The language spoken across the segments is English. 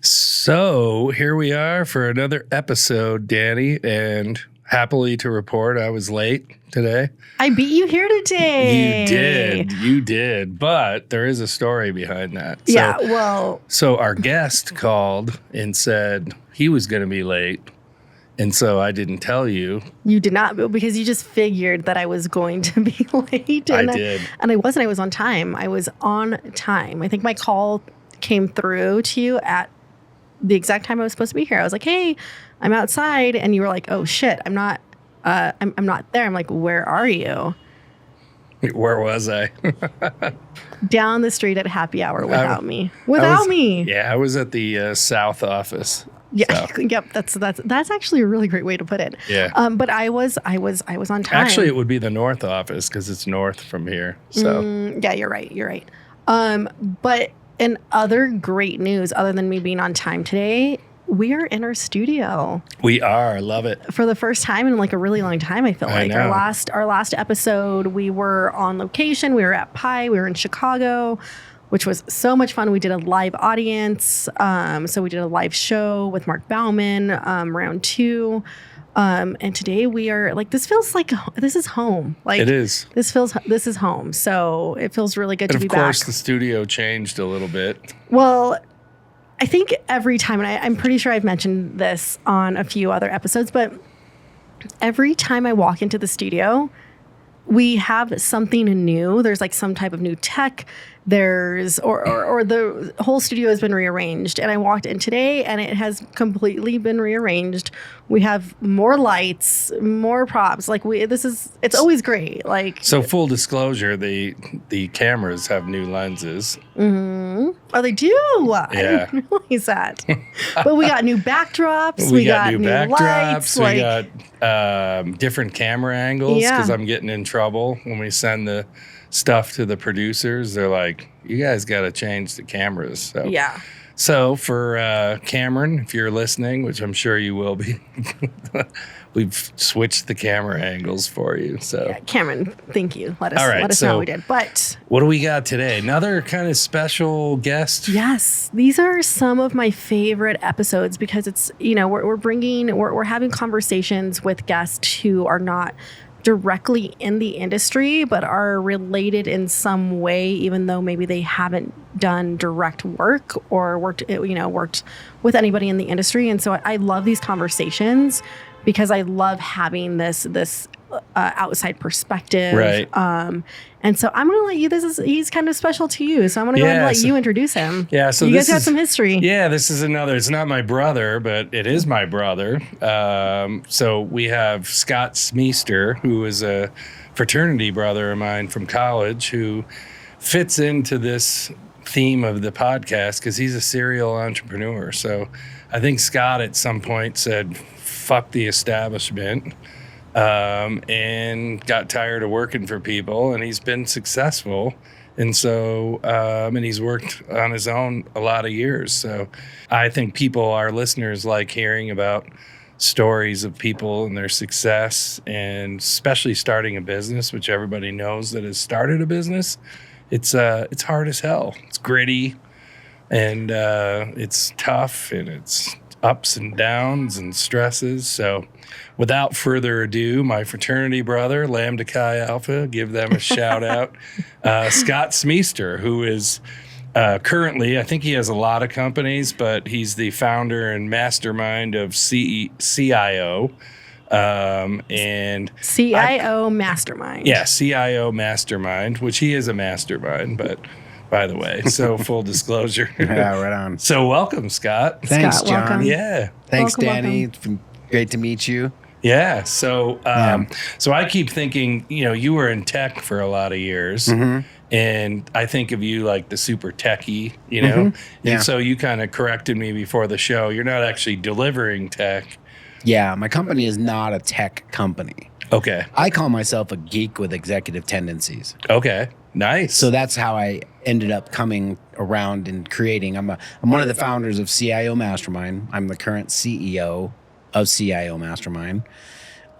So here we are for another episode, Dani, and happily to report I was late today. I beat you here today. You did, but there is a story behind that. So our guest called and said he was going to be late, and so I didn't tell you. You did not, because you just figured that I was going to be late. I did. And I wasn't. I was on time. I think my call came through to you at the exact time I was supposed to be here. I was like, hey, I'm outside. And you were like, oh shit, I'm not there. I'm like, where are you? Where was I? Down the street at happy hour without me. Without me. Yeah, I was at the South office. Yeah, so. Yep. That's actually a really great way to put it. Yeah. But I was on time. Actually, it would be the North office because it's north from here. So yeah, you're right. But in other great news, other than me being on time today, we are in our studio. We are. Love it. For the first time in like a really long time, I feel like. I know. Our last episode, we were on location. We were at Pi. We were in Chicago, which was so much fun. We did a live audience. So we did a live show with Mark Bauman, round 2. And today we are like, this feels like this is home. Like it is. This is home. So it feels really good to be back. Of course, the studio changed a little bit. Well, I think every time, and I'm pretty sure I've mentioned this on a few other episodes, but every time I walk into the studio, we have something new. There's like some type of new tech. There's or the whole studio has been rearranged. And I walked in today and it has completely been rearranged. We have more lights, more props. Like it's always great. Like, so full disclosure, the cameras have new lenses. Mm-hmm. Oh, they do? Yeah. I didn't realize that. But we got new backdrops. We got new backdrops. We got different camera angles because I'm getting in trouble when we send the stuff to the producers. They're like, you guys got to change the cameras. So yeah. So for Cameron, if you're listening, which I'm sure you will be, we've switched the camera angles for you. So yeah, Cameron, thank you. Let us know how we did. But what do we got today? Another kind of special guest. Yes, these are some of my favorite episodes because it's, we're having conversations with guests who are not directly in the industry, but are related in some way, even though maybe they haven't done direct work or worked with anybody in the industry. And so I love these conversations because I love having this outside perspective. Right. And so I'm going to let you, he's kind of special to you. So I'm going to go ahead and let you introduce him. Yeah. So you guys got some history. Yeah. This is it's not my brother, but it is my brother. So we have Scott Smeester, who is a fraternity brother of mine from college, who fits into this theme of the podcast because he's a serial entrepreneur. So I think Scott at some point said, fuck the establishment. And got tired of working for people, and he's been successful. And so, and he's worked on his own a lot of years. So I think our listeners like hearing about stories of people and their success, and especially starting a business, which everybody knows that has started a business. It's hard as hell. It's gritty, and it's tough, and it's ups and downs and stresses. So without further ado, my fraternity brother, Lambda Chi Alpha, give them a shout out. Scott Smeester, who is currently, I think he has a lot of companies, but he's the founder and mastermind of CIO. And CIO Mastermind. Yeah, CIO Mastermind, which he is a mastermind, but by the way, so full disclosure. Yeah, right on. So welcome, Scott. Thanks, Scott, John. welcome. Yeah. Thanks, Welcome. Dani. It's been great to meet you. Yeah. So so I keep thinking, you were in tech for a lot of years. Mm-hmm. And I think of you like the super techie, Mm-hmm. Yeah. And so you kind of corrected me before the show. You're not actually delivering tech. Yeah, my company is not a tech company. Okay. I call myself a geek with executive tendencies. Okay. Nice. So that's how I ended up coming around and creating. I'm one of the founders of CIO Mastermind. I'm the current CEO of CIO Mastermind.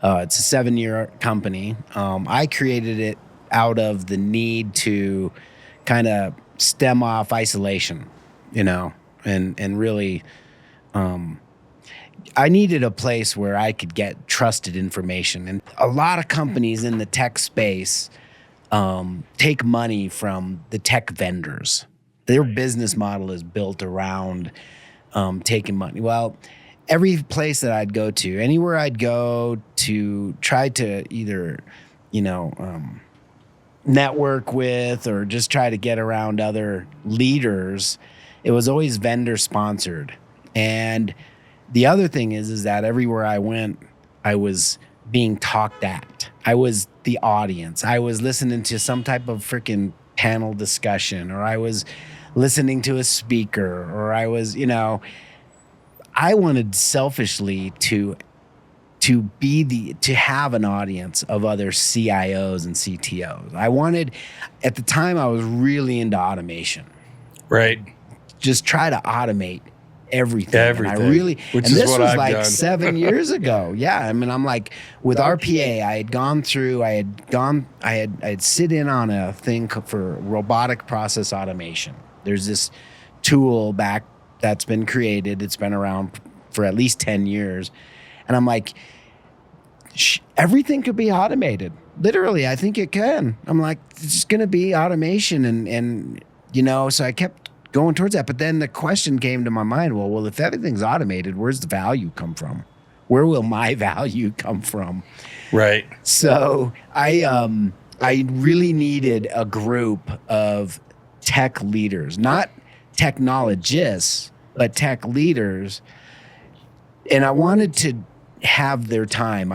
It's a 7-year company. I created it out of the need to kind of stem off isolation, and really, I needed a place where I could get trusted information. And a lot of companies in the tech space take money from the tech vendors. Their business model is built around taking money. Well, every place that I'd go to, anywhere I'd go to try to either, network with or just try to get around other leaders, it was always vendor sponsored. And the other thing is that everywhere I went, I was being talked at. I was the audience. I was listening to some type of freaking panel discussion, or I was listening to a speaker, or I was, I wanted selfishly to have an audience of other CIOs and CTOs. I wanted, at the time, I was really into automation. Right. Just try to automate everything. Everything. And I really, Which and is this what was I've like done. 7 years ago. Yeah. I mean, I'm like with RPA, I'd sit in on a thing for robotic process automation. There's this tool back that's been created. It's been around for at least 10 years. And I'm like, everything could be automated. Literally, I think it can. I'm like, it's going to be automation. And so I kept going towards that. But then the question came to my mind, well, if everything's automated, where's the value come from? Where will my value come from? Right. So I really needed a group of tech leaders, not technologists, but tech leaders. And I wanted to have their time.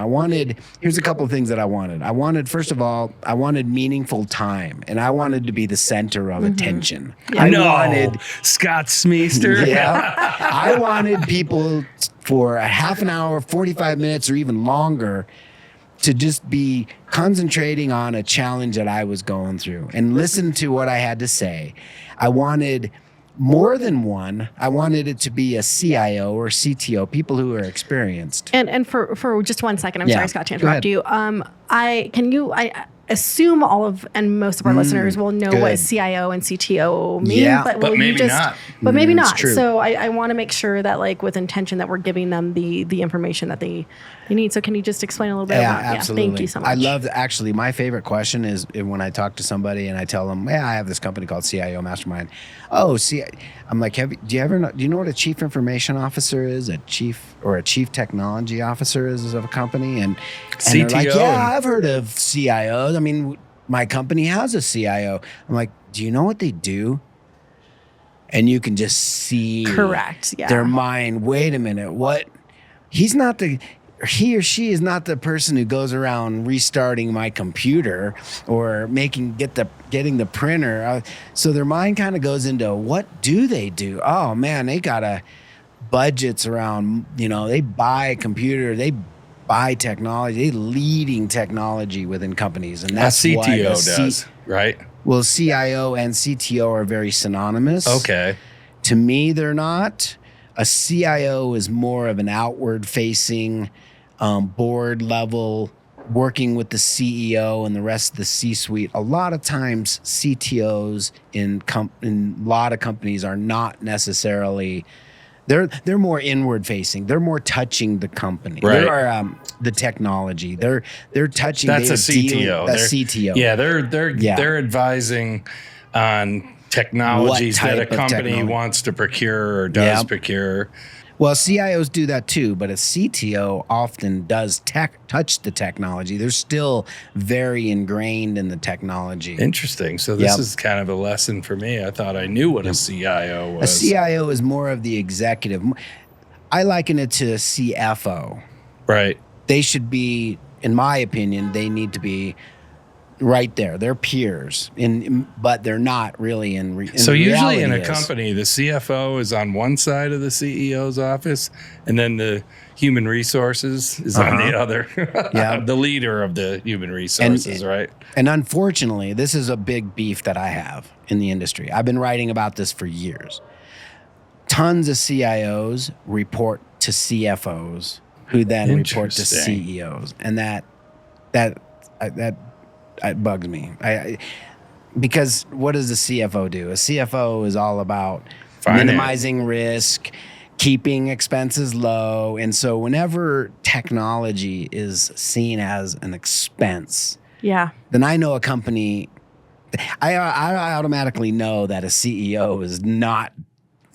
Here's a couple of things that I wanted. First of all, I wanted meaningful time, and I wanted to be the center of attention. I wanted Scott Smeester. Yeah. I wanted people for a half an hour, 45 minutes, or even longer to just be concentrating on a challenge that I was going through and listen to what I had to say. I wanted more than one. I wanted it to be a CIO or CTO, people who are experienced. And for just 1 second, I'm Yeah. sorry, Scott, to Go interrupt you. I assume all of and most of our listeners will know good. what CIO and CTO mean, Yeah, but but will maybe you just, not. but maybe It's not. true. So I want to make sure that with intention that we're giving them the information that they need. So can you just explain a little bit about Absolutely. Yeah, thank you so much. I love, actually, my favorite question is when I talk to somebody and I tell them, I have this company called CIO Mastermind. Oh, I'm like, do you know what a chief information officer is? A chief technology officer is of a company? And they're like, yeah, I've heard of CIOs. I mean, my company has a CIO. I'm like, do you know what they do? And you can just see Correct. Yeah. their mind. Wait a minute. What? He or she is not the person who goes around restarting my computer or getting the printer. So their mind kind of goes into, what do they do? Oh man, they got budgets around, they buy a computer, they buy technology, they leading technology within companies. And that's a what CTO does, right? Well, CIO and CTO are very synonymous. Okay. To me, they're not. A CIO is more of an outward-facing, board level, working with the CEO and the rest of the C-suite. A lot of times, CTOs in a lot of companies are not necessarily. They're more inward-facing. They're more touching the company. Right. They're the technology. They're touching. That's a CTO. That's CTO. Yeah, they're advising on technologies What that a type of company technology? wants to procure or does Yep. procure. Well, CIOs do that too, but a CTO often does touch the technology. They're still very ingrained in the technology. Interesting. So this Yep. is kind of a lesson for me. I thought I knew what a CIO A was. CIO is more of the executive. I liken it to a CFO. Right. They should be, in my opinion, they need to be right there. They're peers, but they're not really in So usually in a reality is. company, the CFO is on one side of the CEO's office, and then the human resources is on the other. Yeah. The leader of the human resources, right? And unfortunately, this is a big beef that I have in the industry. I've been writing about this for years. Tons of CIOs report to CFOs, who then report to Interesting. CEOs, and that bugs me. Because what does the CFO do? A CFO is all about minimizing risk, keeping expenses low. And so whenever technology is seen as an expense, then I know a company, I automatically know that a CEO is not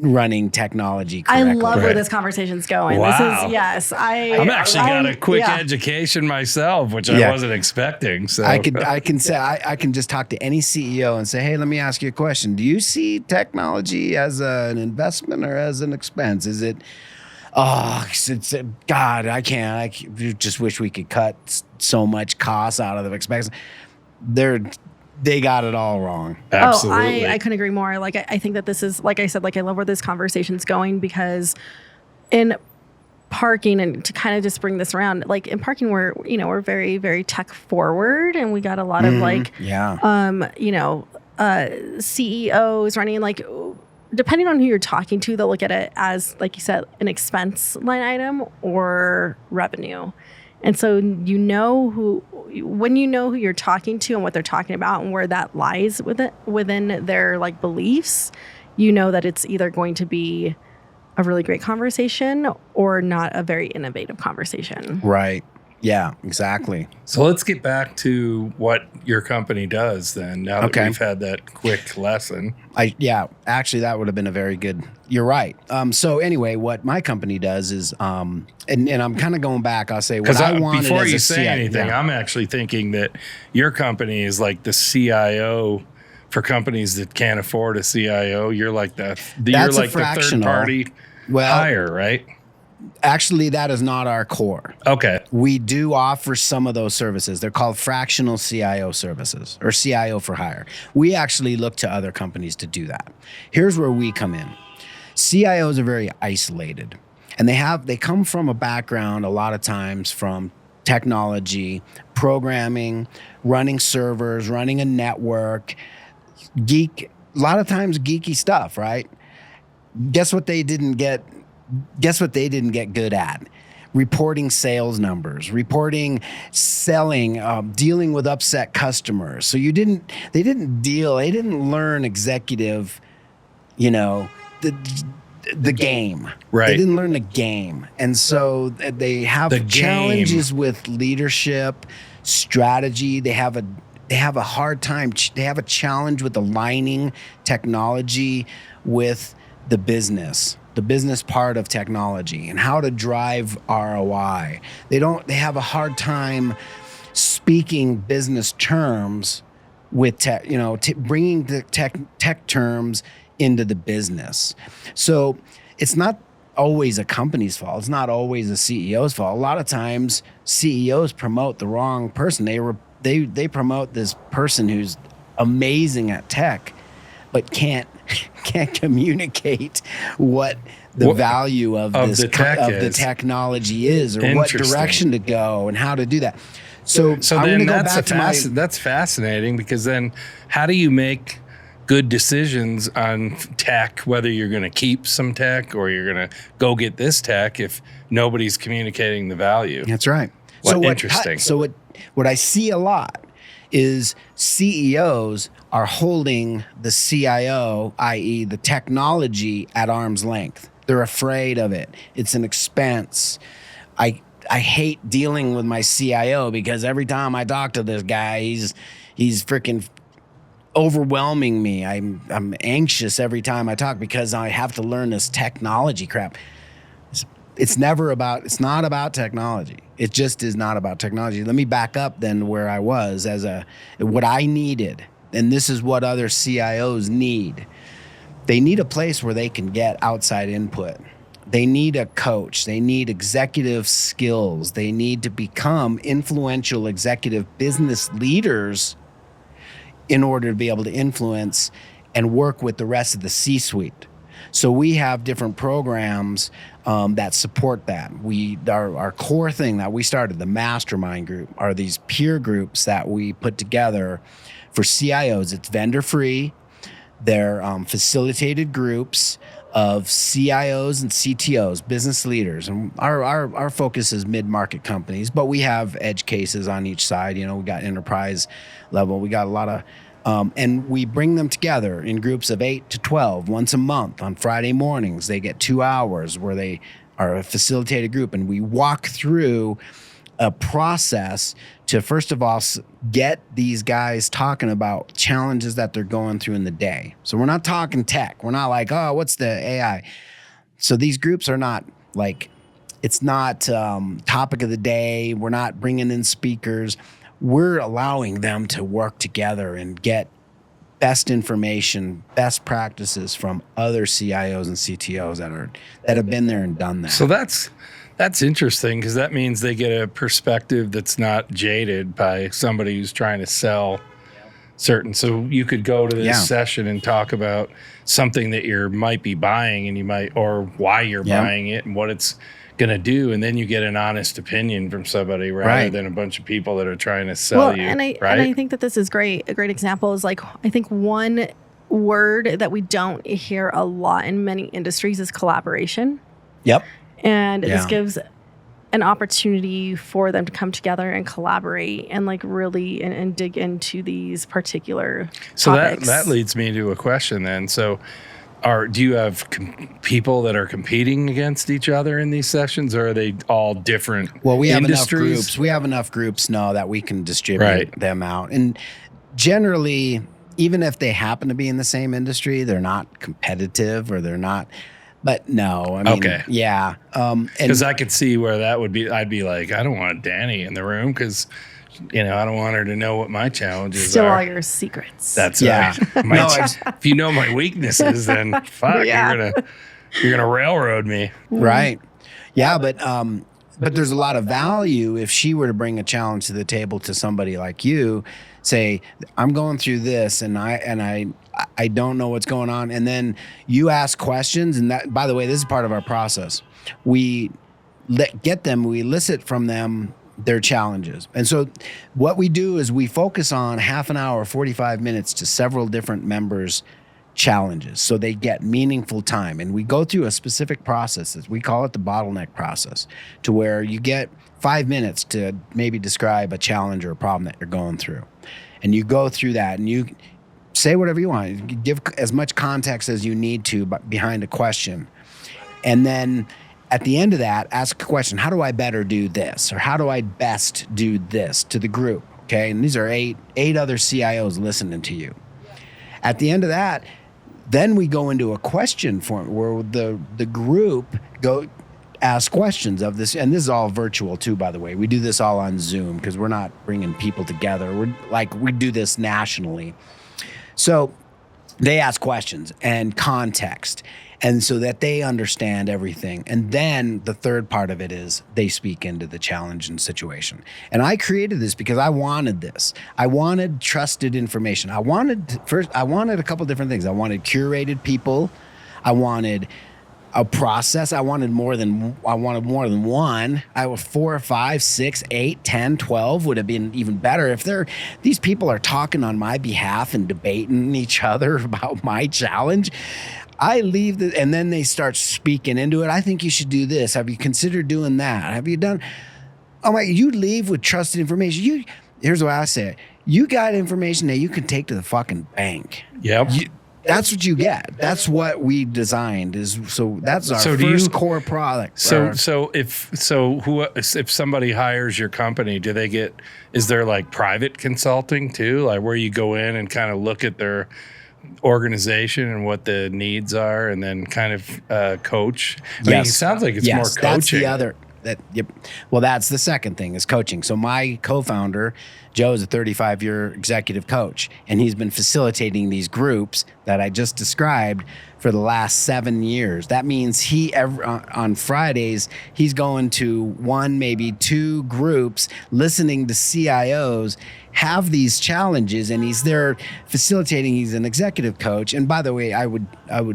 running technology correctly. I love where this conversation's going. Wow. This is, I'm actually got a quick education myself, which I wasn't expecting. So I can just talk to any CEO and say, hey, let me ask you a question. Do you see technology as an investment or as an expense? Is it, it's God, I just wish we could cut so much costs out of the expense. They got it all wrong. Absolutely. I couldn't agree more. Like, I think that this is, like I said, like, I love where this conversation's going, because in parking, and to kind of just bring this around, like in parking, we're very, very tech forward, and we got a lot of CEOs running, like, depending on who you're talking to, they'll look at it as, like you said, an expense line item or revenue. And so when you know who you're talking to and what they're talking about and where that lies within their like beliefs, you know that it's either going to be a really great conversation or not a very innovative conversation. Right. Yeah, exactly. So let's get back to what your company does then, now that we've had that quick lesson. Actually, that would have been a very good, you're right. So anyway, what my company does is, and I'm kind of going back, I'll say what I wanted before as you a say anything, I'm actually thinking that your company is like the CIO for companies that can't afford a CIO. You're like the third party hire, right? Actually, that is not our core. Okay. We do offer some of those services. They're called fractional CIO services, or CIO for hire. We actually look to other companies to do that. Here's where we come in. CIOs are very isolated, and they come from a background a lot of times from technology, programming, running servers, running a network, a lot of times geeky stuff, right? Guess what they didn't get good at? Reporting sales numbers, reporting selling, dealing with upset customers. So they didn't learn executive, the game. Right. They didn't learn the game. And so they have challenges with leadership, strategy. They have a hard time. They have a challenge with aligning technology with the business part of technology and how to drive ROI. They have a hard time speaking business terms with tech, bringing the tech terms into the business. So it's not always a company's fault. It's not always a CEO's fault. A lot of times CEOs promote the wrong person. They promote this person who's amazing at tech, but can't communicate what the value of the technology is, or what direction to go and how to do that. So then that's fascinating, because then how do you make good decisions on tech, whether you're going to keep some tech or you're going to go get this tech, if nobody's communicating the value? That's right. Interesting. So what I see a lot is CEOs are holding the CIO, i.e. the technology, at arm's length. They're afraid of it. It's an expense. I hate dealing with my CIO because every time I talk to this guy, he's freaking overwhelming me. I'm anxious every time I talk because I have to learn this technology crap. It's not about technology. It just is not about technology. Let me back up then where I was what I needed. And this is what other CIOs need. They need a place where they can get outside input. They need a coach. They need executive skills. They need to become influential executive business leaders in order to be able to influence and work with the rest of the C-suite. So we have different programs that support that. Our core thing that we started, the Mastermind group, are these peer groups that we put together for CIOs. It's vendor-free. They're facilitated groups of CIOs and CTOs, business leaders. And our focus is mid-market companies, but we have edge cases on each side. We got enterprise level. We got a lot of And we bring them together in groups of 8 to 12 once a month on Friday mornings. They get 2 hours where they are a facilitated group, and we walk through a process to, first of all, get these guys talking about challenges that they're going through in the day. So we're not talking tech. We're not like, oh, what's the AI? So these groups are not like, it's not topic of the day. We're not bringing in speakers. We're allowing them to work together and get best information, best practices from other CIOs and CTOs that have been there and done that. So that's interesting, because that means they get a perspective that's not jaded by somebody who's trying to sell certain. So you could go to this session and talk about something that you might be buying, and you might, or why you're buying it and what it's going to do, and then you get an honest opinion from somebody rather than a bunch of people that are trying to sell you. And I think that this is great. A great example is, like, I think one word that we don't hear a lot in many industries is collaboration. Yep. And this gives an opportunity for them to come together and collaborate and, like, really and dig into these particular topics. That leads me to a question then. So do you have people that are competing against each other in these sessions, or are they all different we have industries? enough groups. We have enough groups now that we can distribute them out. And generally, even if they happen to be in the same industry, they're not competitive, or they're not. But no, I mean, because I could see where that would be. I'd be like, I don't want Dani in the room, because I don't want her to know what my challenges Still are. all your secrets. That's right. If you know my weaknesses, then fuck, you're gonna railroad me. Right. Yeah, but there's a lot of value if she were to bring a challenge to the table to somebody like you, say, I'm going through this, and I don't know what's going on, and then you ask questions, and that, by the way, this is part of our process. We elicit from them their challenges. And so what we do is we focus on half an hour, 45 minutes to several different members' challenges, so they get meaningful time. And we go through a specific process. We call it the bottleneck process, to where you get 5 minutes to maybe describe a challenge or a problem that you're going through. And you go through that, and you say whatever you want. You give as much context as you need to behind a question. And then at the end of that, ask a question: how do I better do this? Or how do I best do this to the group? Okay. And these are eight other CIOs listening to you. At the end of that, then we go into a question form where the group ask questions of this. And this is all virtual too, by the way. We do this all on Zoom, because we're not bringing people together. We do this nationally. So they ask questions and context, and so that they understand everything. And then the third part of it is they speak into the challenge and situation. And I created this because I wanted this. I wanted trusted information. I wanted a couple different things. I wanted curated people. I wanted a process. I wanted more than one. I was 4 or 5, 6, 8, 10, 12 would have been even better. If these people are talking on my behalf and debating each other about my challenge, I leave and then they start speaking into it. I think you should do this. Have you considered doing that? Have you done? Oh my! You leave with trusted information. Here's what I say: you got information that you can take to the fucking bank. Yep. That's what you get. That's what we designed. That's our first core product. So if somebody hires your company, is there like private consulting too, like where you go in and kind of look at their organization and what the needs are, and then kind of coach? I mean, it sounds like it's more coaching. That's the other. Well, that's the second thing, is coaching. So my co-founder, Joe, is a 35-year executive coach, and he's been facilitating these groups that I just described for the last 7 years. That means on Fridays, he's going to 1, maybe 2 groups, listening to CIOs have these challenges, and he's there facilitating. He's an executive coach. And by the way, I would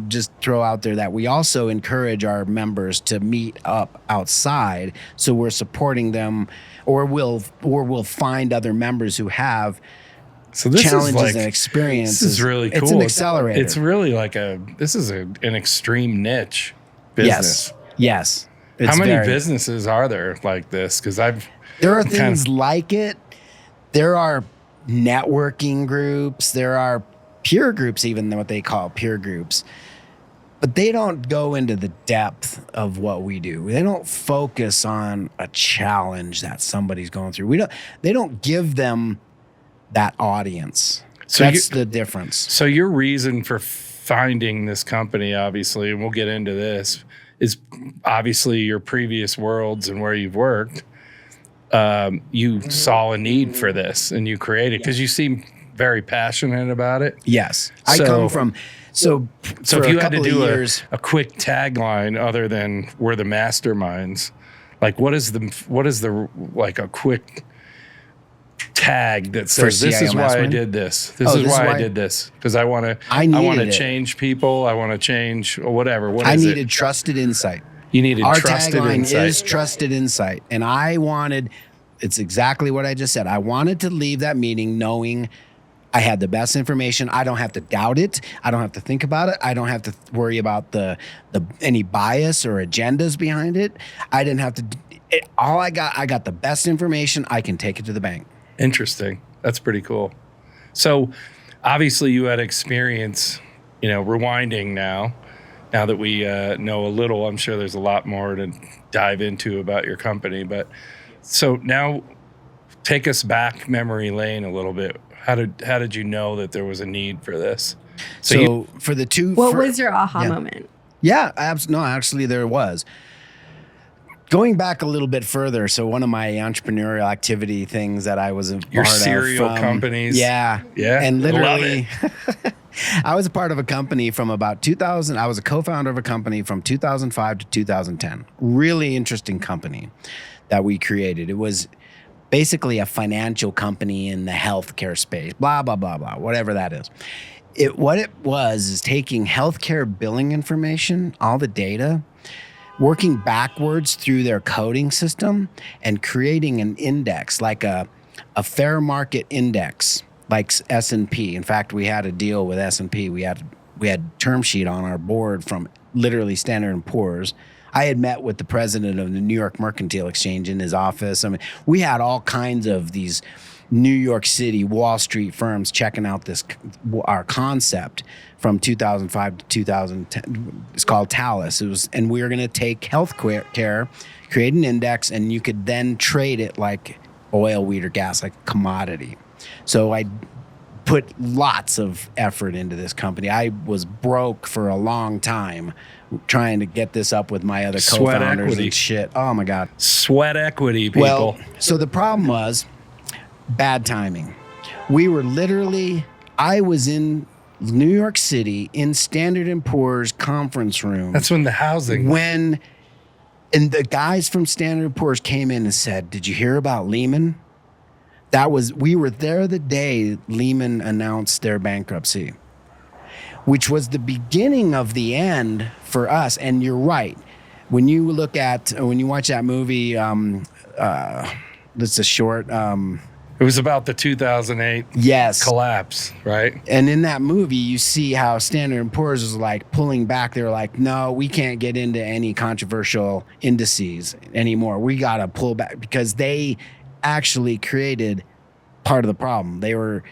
just throw out there that we also encourage our members to meet up outside, so we're supporting them, or we'll find other members who have challenges and experiences. This is really cool. It's an accelerator. It's really like an extreme niche business. Yes. How many businesses are there like this? Because there are things like it. There are networking groups. There are peer groups, even what they call peer groups. But they don't go into the depth of what we do. They don't focus on a challenge that somebody's going through. They don't give them that audience. So that's the difference. So your reason for finding this company, obviously, and we'll get into this, is obviously your previous worlds and where you've worked. You saw a need for this and you created, because you seem very passionate about it. Yes. I come from... So if you had to do a quick tagline other than "We're the masterminds," like what is the like a quick tag that says this is why I did this. This is why I did this, because I want to change people. I want to change whatever. What is it? I needed trusted insight. You needed trusted insight. Our tagline is trusted insight, and it's exactly what I just said. I wanted to leave that meeting knowing I had the best information. I don't have to doubt it. I don't have to think about it. I don't have to worry about any bias or agendas behind it. I didn't have to. I got the best information. I can take it to the bank. Interesting. That's pretty cool. So, obviously, you had experience. Rewinding now that we know a little. I'm sure there's a lot more to dive into about your company. But so now, take us back memory lane a little bit. How did you know that there was a need for this? For the two... What was your aha moment? Yeah, actually there was. Going back a little bit further, so one of my entrepreneurial activity things that I was a your part serial of companies. Yeah. And literally... I was a part of a company from about 2000. I was a co-founder of a company from 2005 to 2010. Really interesting company that we created. It was basically a financial company in the healthcare space, blah, blah, blah, blah, whatever that is. What it was is taking healthcare billing information, all the data, working backwards through their coding system and creating an index, like a fair market index, like S&P. In fact, we had a deal with S&P. We had term sheet on our board from literally Standard & Poor's. I had met with the president of the New York Mercantile Exchange in his office. I mean, we had all kinds of these New York City, Wall Street firms checking out our concept from 2005 to 2010. It's called Talus. And we were going to take healthcare, create an index, and you could then trade it like oil, wheat, or gas, like commodity. So I put lots of effort into this company. I was broke for a long time trying to get this up with my other co-founders and shit. Oh my God. Sweat equity, people. Well, so the problem was bad timing. I was in New York City in Standard & Poor's conference room. That's when the housing. And the guys from Standard & Poor's came in and said, "Did you hear about Lehman?" We were there the day Lehman announced their bankruptcy, which was the beginning of the end for us. And you're right. When you watch that movie, that's a short. It was about the 2008 collapse, right? And in that movie, you see how Standard & Poor's was like pulling back. They were like, no, we can't get into any controversial indices anymore. We got to pull back, because they actually created part of the problem. They were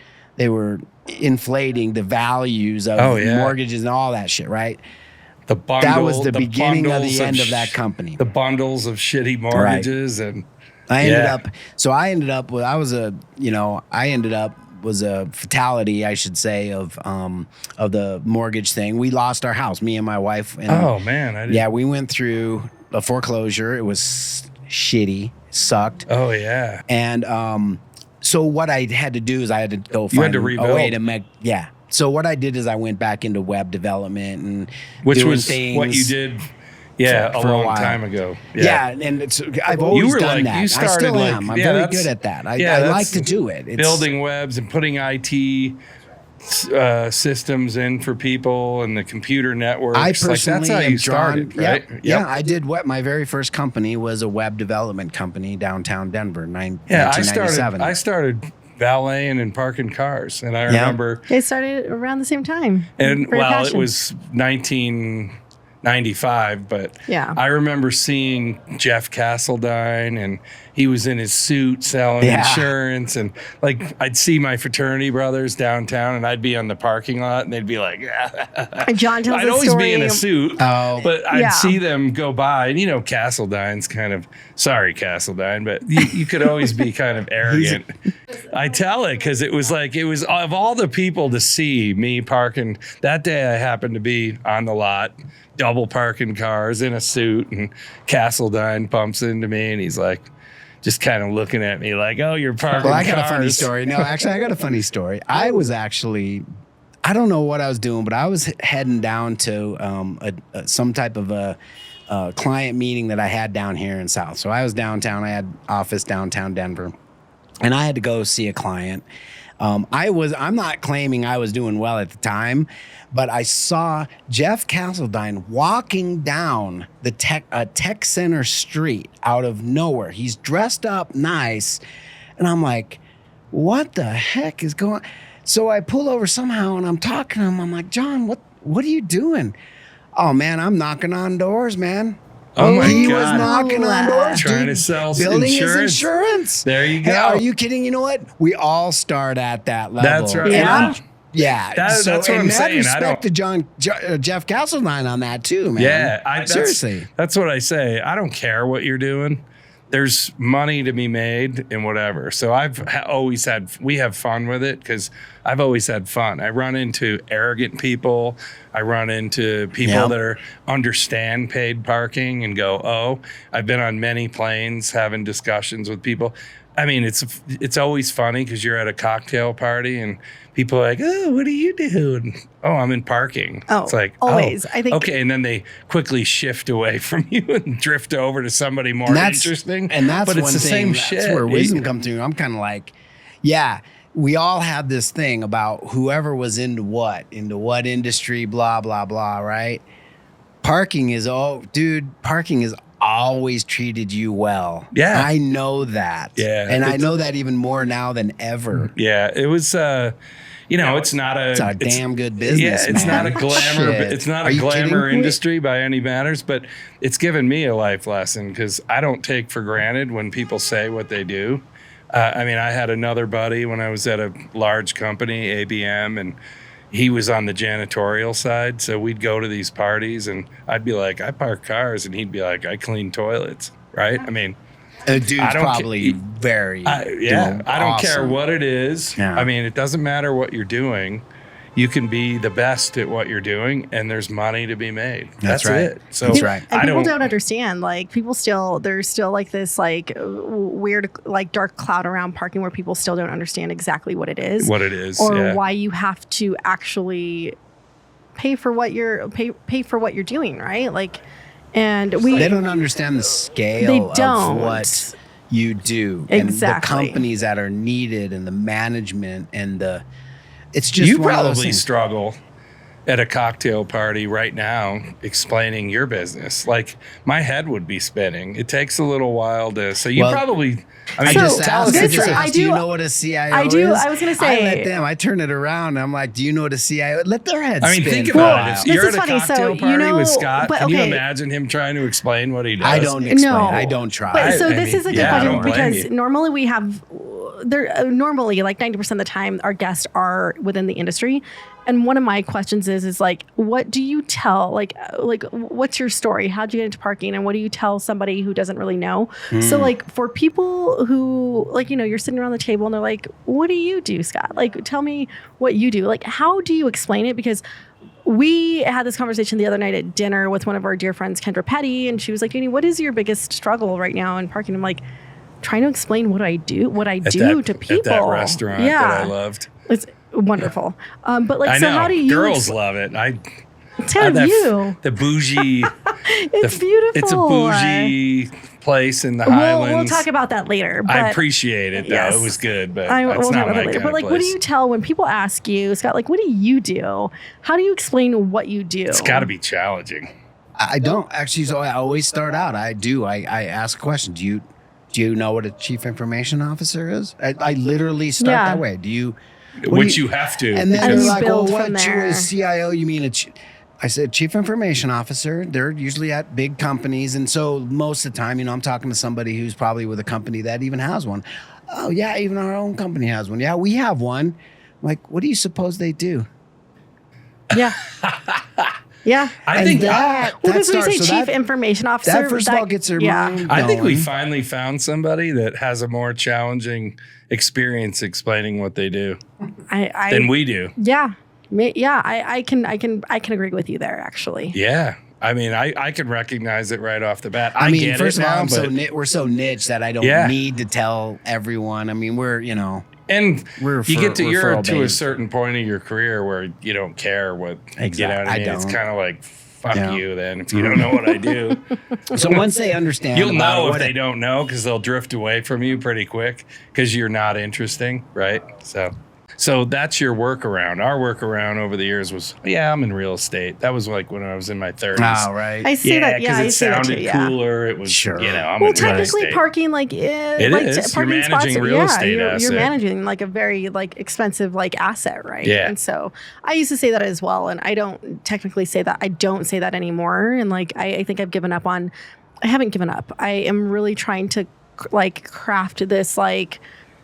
inflating the values of mortgages and all that shit, right? That was the beginning of the end of that company. The bundles of shitty mortgages, right. And I ended up was a fatality, I should say, of the mortgage thing. We lost our house, me and my wife. And oh man, we went through a foreclosure. It was shitty, sucked. Oh yeah. And so what I had to do is I had to go find a way to make So what I did is I went back into web development and which was what you did. Yeah, a long time ago. Yeah, and I've always done that. I still am. I'm very good at that. I like to do it. It's building webs and putting IT systems in for people and the computer networks. I personally that's how you started, right? Yeah, I did. My very first company was a web development company downtown Denver, 1997. I started valeting and parking cars, and I remember it started around the same time. And it was 1999 95, but Yeah. I remember seeing Jeff Castledine, and he was in his suit selling insurance, and like I'd see my fraternity brothers downtown, and I'd be on the parking lot, and they'd be like, And John tells I'd a always story. be in a suit, but I'd Yeah. see them go by, and Castledine's kind of, sorry Castledine, but you could always be kind of arrogant. I tell it because it was of all the people to see me parking that day, I happened to be on the lot, double parking cars in a suit, and Castledine bumps into me, and he's like, just kind of looking at me like, oh, you're parking Well, I cars. got a funny story. No, actually, I got a funny story. I don't know what I was doing, but I was heading down to some type of a client meeting that I had down here in South. So I was downtown. I had office downtown Denver, and I had to go see a client. I'm not claiming I was doing well at the time, but I saw Jeff Castledine walking down the tech center street out of nowhere. He's dressed up nice, and I'm like, what the heck is going on? So I pull over somehow, and I'm talking to him. I'm like, John, what are you doing? Oh man, I'm knocking on doors, man. Oh my He God. was knocking on doors, Trying dude, to sell building insurance. his insurance. There you go. Hey, are you kidding? You know what? We all start at that level. That's right. Yeah. That's what I'm saying. Respect to Jeff Castledine on that too, man. Yeah, seriously. That's what I say. I don't care what you're doing. There's money to be made in whatever. So we have fun with it because I've always had fun. I run into arrogant people. I run into people that understand paid parking and go, oh, I've been on many planes having discussions with people. I mean, it's always funny because you're at a cocktail party and people are like, oh, what do you do? And, oh, I'm in parking. Oh, it's like, always. I think. Okay, and then they quickly shift away from you and drift over to somebody more interesting. And that's but it's one the thing, same that's shit. where wisdom comes through. I'm kind of like, yeah, we all have this thing about whoever was into what industry, blah, blah, blah, right? Parking is always treated you well. Yeah. I know that. Yeah. And I know that even more now than ever. Yeah. It was, it's not a... It's a damn good business, yeah, it's man. not a glamour. Shit. It's not Are a you glamour kidding? industry by any matters, but it's given me a life lesson because I don't take for granted when people say what they do. I had another buddy when I was at a large company, ABM, and he was on the janitorial side. So we'd go to these parties and I'd be like, I park cars. And he'd be like, I clean toilets. Right. I mean, Dude's probably very, I don't care what it is. Yeah. I mean, it doesn't matter what you're doing. You can be the best at what you're doing, and there's money to be made. That's right. it. So That's right. And people don't understand. Like there's still like this like weird like dark cloud around parking where people still don't understand exactly what it is. Or why you have to actually pay for what you're doing, right? Like, and they don't understand the scale of what you do, exactly, and the companies that are needed, and the management, and it's just you one of those probably things. struggle at a cocktail party right now explaining your business. Like my head would be spinning. It takes a little while to. So you probably. I just asked, do you know what a CIO I do. is? I was going to say. I turn it around. And I'm like, do you know what a CIO? Let their heads spin. Think about it. If you're at a cocktail party with Scott, can you imagine him trying to explain what he does? I don't explain. I don't try. But this is a good question because normally we have. Normally, like 90% of the time, our guests are within the industry. And one of my questions is like, what do you tell? Like, what's your story? How'd you get into parking? And what do you tell somebody who doesn't really know? So like for people who like, you're sitting around the table and they're like, what do you do, Scott? Like, tell me what you do. Like, how do you explain it? Because we had this conversation the other night at dinner with one of our dear friends, Kendra Petty. And she was like, what is your biggest struggle right now in parking? I'm like, trying to explain what I do to people. At that restaurant that I loved. It's wonderful. But like, I so know. how do you? Girls love it. The bougie. It's beautiful. It's a bougie place in the Highlands. We'll talk about that later. But I appreciate it though. Yes. It was good, but we'll not talk about my it later. kind But of like, place. what do you tell when people ask you, Scott? Like, what do you do? How do you explain what you do? It's got to be challenging. I don't actually. So I always start out. I ask a question. Do you know what a chief information officer is? I literally start that way. Do you? Which you have to. And then And they're you like, build well, from what you there. as CIO? You mean I said, Chief Information Officer. They're usually at big companies. And so most of the time, I'm talking to somebody who's probably with a company that even has one. Oh, yeah, even our own company has one. Yeah, we have one. I'm like, what do you suppose they do? Yeah. Yeah. I think Well, because when you say Chief Information Officer, that first of all gets their mind going. I think we finally found somebody that has a more challenging experience explaining what they do than we do. Yeah. Yeah. I can agree with you there, actually. Yeah. I mean, I can recognize it right off the bat. I mean, get first it of all, now, we're so niche that I don't need to tell everyone. I mean, you're to a certain point of your career where you don't care what, exactly. You know what I mean? It's kind of like, fuck you then if you don't know what I do. So once they understand, you'll know if they don't know because they'll drift away from you pretty quick because you're not interesting, right? So that's your workaround. Our workaround over the years was, I'm in real estate. That was like when I was in my 30s. Oh, right. I see that. Yeah, because it sounded cooler. It was, sure. I'm well, in real technically, estate. parking it is. You're managing real estate asset. You're managing like a very expensive asset, right? Yeah. And so I used to say that as well, and I don't technically say that. I don't say that anymore, and I think I've given up on. I haven't given up. I am really trying to craft this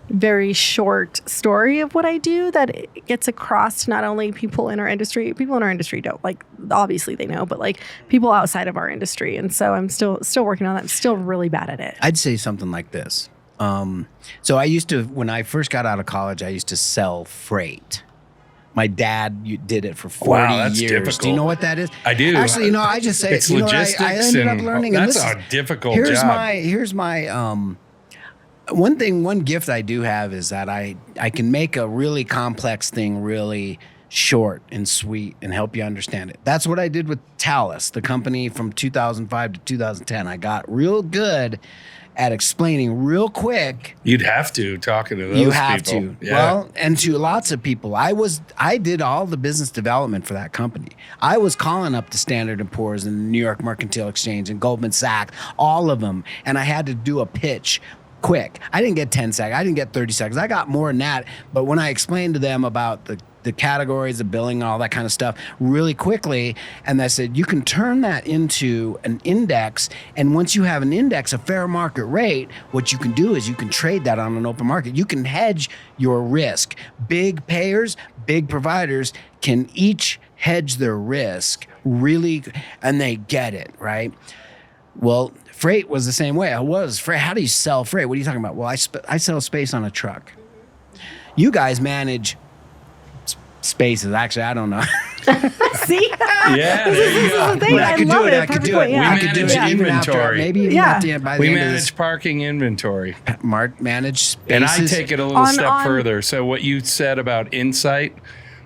very short story of what I do that it gets across to not only people in our industry. People in our industry don't obviously they know, but people outside of our industry. And so I'm still working on that. I'm still really bad at it. I'd say something like this. So I used to, when I first got out of college, I used to sell freight. My dad did it for 40 years. Difficult. Do you know what that is? I do. Actually, I just say it's logistics. I ended up learning. That's a difficult job. Here's my one gift I do have is that I can make a really complex thing really short and sweet and help you understand it. That's what I did with Talus, the company from 2005 to 2010. I got real good at explaining real quick. You'd have to talking to those people. You have to. Yeah. Well, and to lots of people. I did all the business development for that company. I was calling up the Standard & Poor's and the New York Mercantile Exchange and Goldman Sachs, all of them, and I had to do a pitch quick. I didn't get 10 seconds. I didn't get 30 seconds. I got more than that. But when I explained to them about the categories, the billing, all that kind of stuff really quickly, and I said, you can turn that into an index. And once you have an index, a fair market rate, what you can do is you can trade that on an open market. You can hedge your risk. Big payers, big providers can each hedge their risk really, and they get it, right? Well, freight was the same way. How do you sell freight? What are you talking about? Well, I sell space on a truck. You guys manage spaces. Actually, I don't know. See? Yeah, there you go. I could do it. I could do it. We manage inventory. Maybe even by the end of this. Manage parking inventory. Manage spaces. And I take it a little step further. So what you said about insight,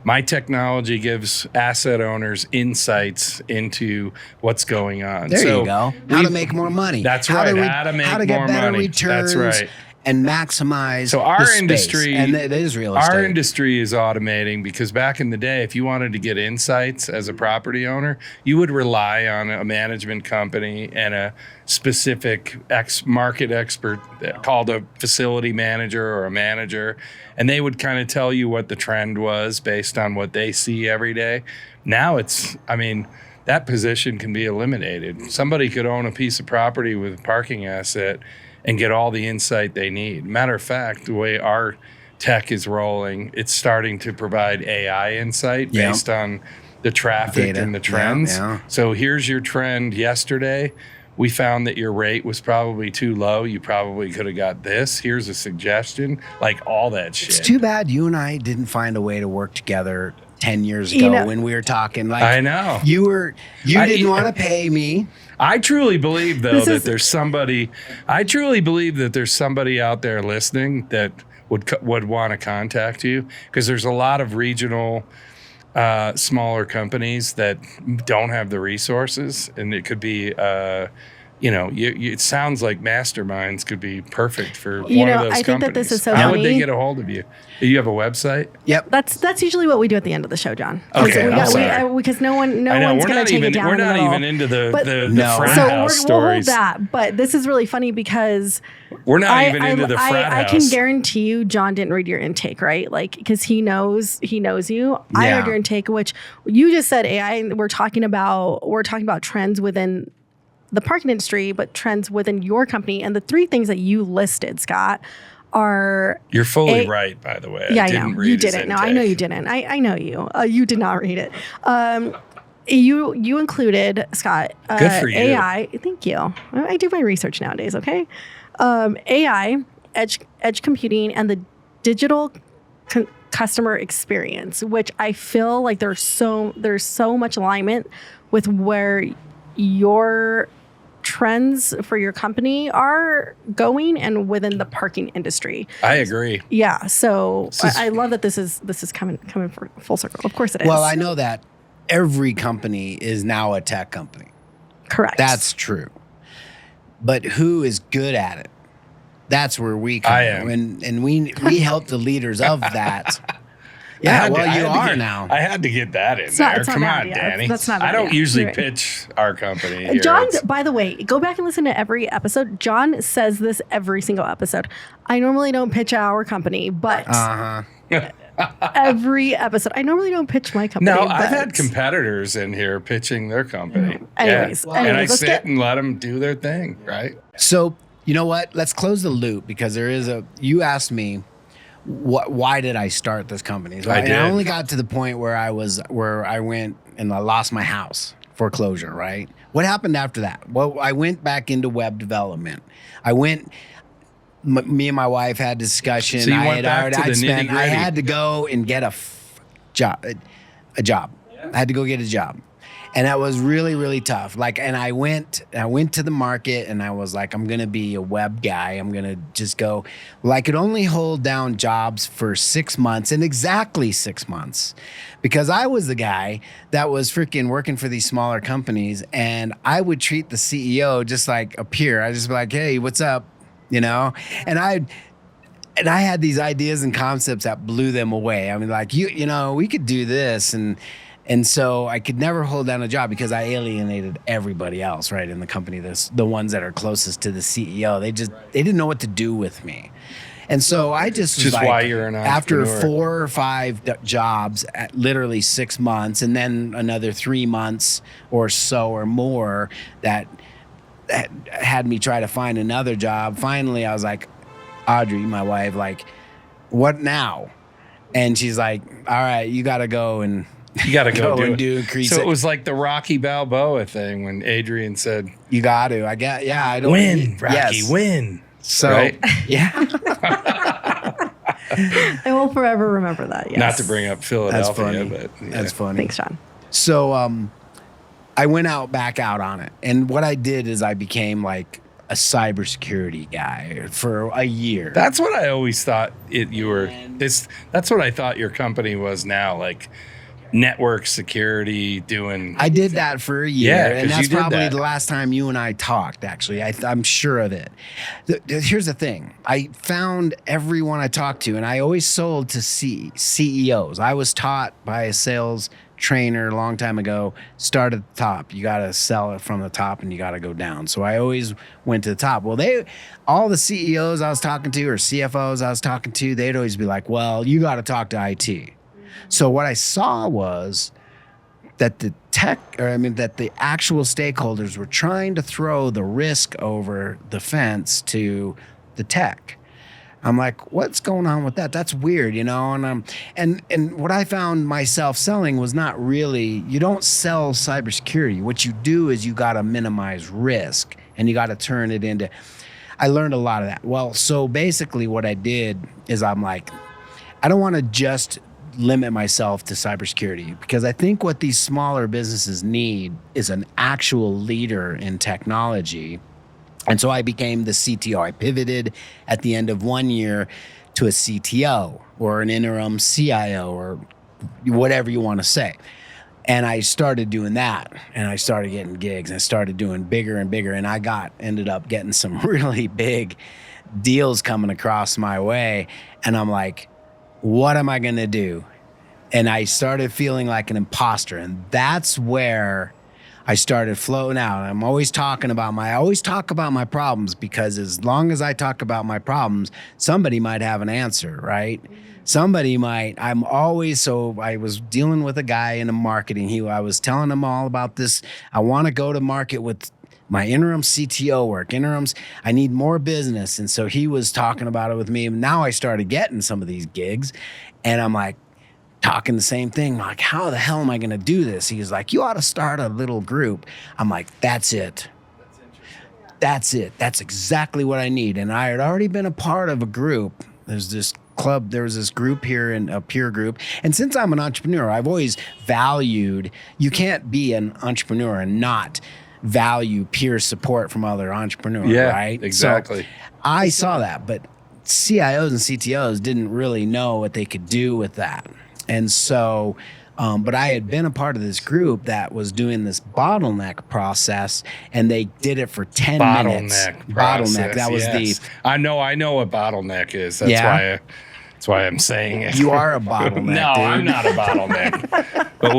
my technology gives asset owners insights into what's going on. There you go. How to make more money. That's right. How to get better returns. That's right. And maximize. So our the industry, space. And it is real estate. Our industry is automating because back in the day, if you wanted to get insights as a property owner, you would rely on a management company and a specific market expert called a facility manager or a manager, and they would kind of tell you what the trend was based on what they see every day. Now that position can be eliminated. Somebody could own a piece of property with a parking asset and get all the insight they need. Matter of fact, the way our tech is rolling, it's starting to provide AI insight based on the traffic data and the trends. Yeah. So here's your trend yesterday. We found that your rate was probably too low. You probably could have got this. Here's a suggestion, all that shit. It's too bad you and I didn't find a way to work together 10 years ago when we were talking. I know. You didn't want to pay me. I truly believe, though, that there's somebody. I truly believe that there's somebody out there listening that would want to contact you because there's a lot of regional, smaller companies that don't have the resources, and it could be it sounds like masterminds could be perfect for one of those I companies. think that this is so How funny. would they get a hold of you? Do you have a website? Yep. That's usually what we do at the end of the show, John. Okay, I'm sorry. Because no one's I know going to take it down. we're in the not middle. even into the No. frat So house we'll stories. hold that. But this is really funny because We're not even into the frat I house. can guarantee you, John didn't read your intake, right? Like, because he knows you. I Yeah. read your intake, which you just said AI. And we're talking about trends within the parking industry, but trends within your company. And the three things that you listed, Scott, are You're fully right, by the way. yeah, I didn't know read you his didn't. No, I intake. know you didn't. I know you. You did not read it. You included, Scott, Good for you. AI. Thank you. I do my research nowadays. Okay, AI, edge computing, and the digital customer experience, which I feel like there's so much alignment with where your trends for your company are going and within the parking industry. I agree. Yeah, so is- I love that this is coming for full circle. Of course it is. Well, I know that every company is now a tech company. Correct. That's true. But who is good at it? That's where we come I am. and we help the leaders of that. Yeah, well, you are now. I had to get that in not- there. it's not Come bad, on, yeah. Danny. That's not I bad, don't yeah. usually You're right. pitch our company here. John, It's- by the way, go back and listen to every episode. John says this every single episode. I normally don't pitch our company, but every episode, I normally don't pitch my company. No, but I've had competitors in here pitching their company. Anyways, and I let's sit get- and let them do their thing, right? So, you know what? Let's close the loop because you asked me why did I start this company? So I did. I only got to the point where I went and I lost my house, foreclosure, right? What happened after that? Well, I went back into web development. Me and my wife had discussion. So you went back to the nitty-gritty. I had to go and get a job. I had to go get a job. And that was really, really tough. And I went to the market and I was like, I'm going to be a web guy. I'm going to just go. Well, I could only hold down jobs for 6 months and exactly 6 months because I was the guy that was freaking working for these smaller companies. And I would treat the CEO just like a peer. I'd just be like, hey, what's up? And I had these ideas and concepts that blew them away. I mean, like, we could do this. And so I could never hold down a job because I alienated everybody else, right, in the company. The ones that are closest to the CEO, they didn't know what to do with me. And so I just was Just like, why you're an after entrepreneur. 4 or 5 jobs at literally 6 months and then another 3 months or so or more that had me try to find another job. Finally, I was like, Audrey, my wife, like, what now? And she's like, all right, you got to go and You got to go and do it. increase So it. it was like the Rocky Balboa thing when Adrian said, You got to. I don't win, Rocky, yes. win. So, Right? yeah. I will forever remember that. Yes. Not to bring up Philadelphia, funny. but yeah. That's funny. Thanks, John. So, I went back out on it. And what I did is I became like a cybersecurity guy for a year. That's what I always thought you were. That's what I thought your company was now, like network security doing. I did that for a year, Yeah, and 'cause that's you did probably that. the last time you and I talked, actually. I'm sure of it. Here's the thing. I found everyone I talked to, and I always sold to CEOs. I was taught by a sales trainer a long time ago, start at the top. You got to sell it from the top, and you got to go down. So I always went to the top. Well, all the CEOs I was talking to or CFOs I was talking to, they'd always be like, well, you got to talk to IT. So what I saw was that the actual stakeholders were trying to throw the risk over the fence to the tech. I'm like, what's going on with that? That's weird, And what I found myself selling was not really. You don't sell cybersecurity. What you do is you got to minimize risk, and you got to turn it into. I learned a lot of that. Well, so basically, what I did is I'm like, I don't want to just limit myself to cybersecurity because I think what these smaller businesses need is an actual leader in technology. And so I became the CTO. I pivoted at the end of 1 year to a CTO or an interim CIO or whatever you want to say. And I started doing that, and I started getting gigs, and I started doing bigger and bigger, and I ended up getting some really big deals coming across my way. And I'm like, what am I going to do? And I started feeling like an imposter. And that's where I started floating out. I always talk about my problems, because as long as I talk about my problems, somebody might have an answer, right? Somebody might. I was dealing with a guy in marketing. I was telling him all about this. I want to go to market with my interim CTO work, I need more business. And so he was talking about it with me. And now I started getting some of these gigs, and I'm like, talking the same thing. Like, how the hell am I going to do this? He's like, you ought to start a little group. I'm like, that's it. That's it. That's exactly what I need. And I had already been a part of a group. There's this club. There was this group here, in a peer group. And since I'm an entrepreneur, I've always valued, you can't be an entrepreneur and not value peer support from other entrepreneurs, right? Exactly. So I saw that, but CIOs and CTOs didn't really know what they could do with that. And so, but I had been a part of this group that was doing this bottleneck process, and they did it for 10 minutes. Bottleneck. That was I know what bottleneck is. That's why I'm saying it. You are a bottleneck. No, dude. I'm not a bottleneck. But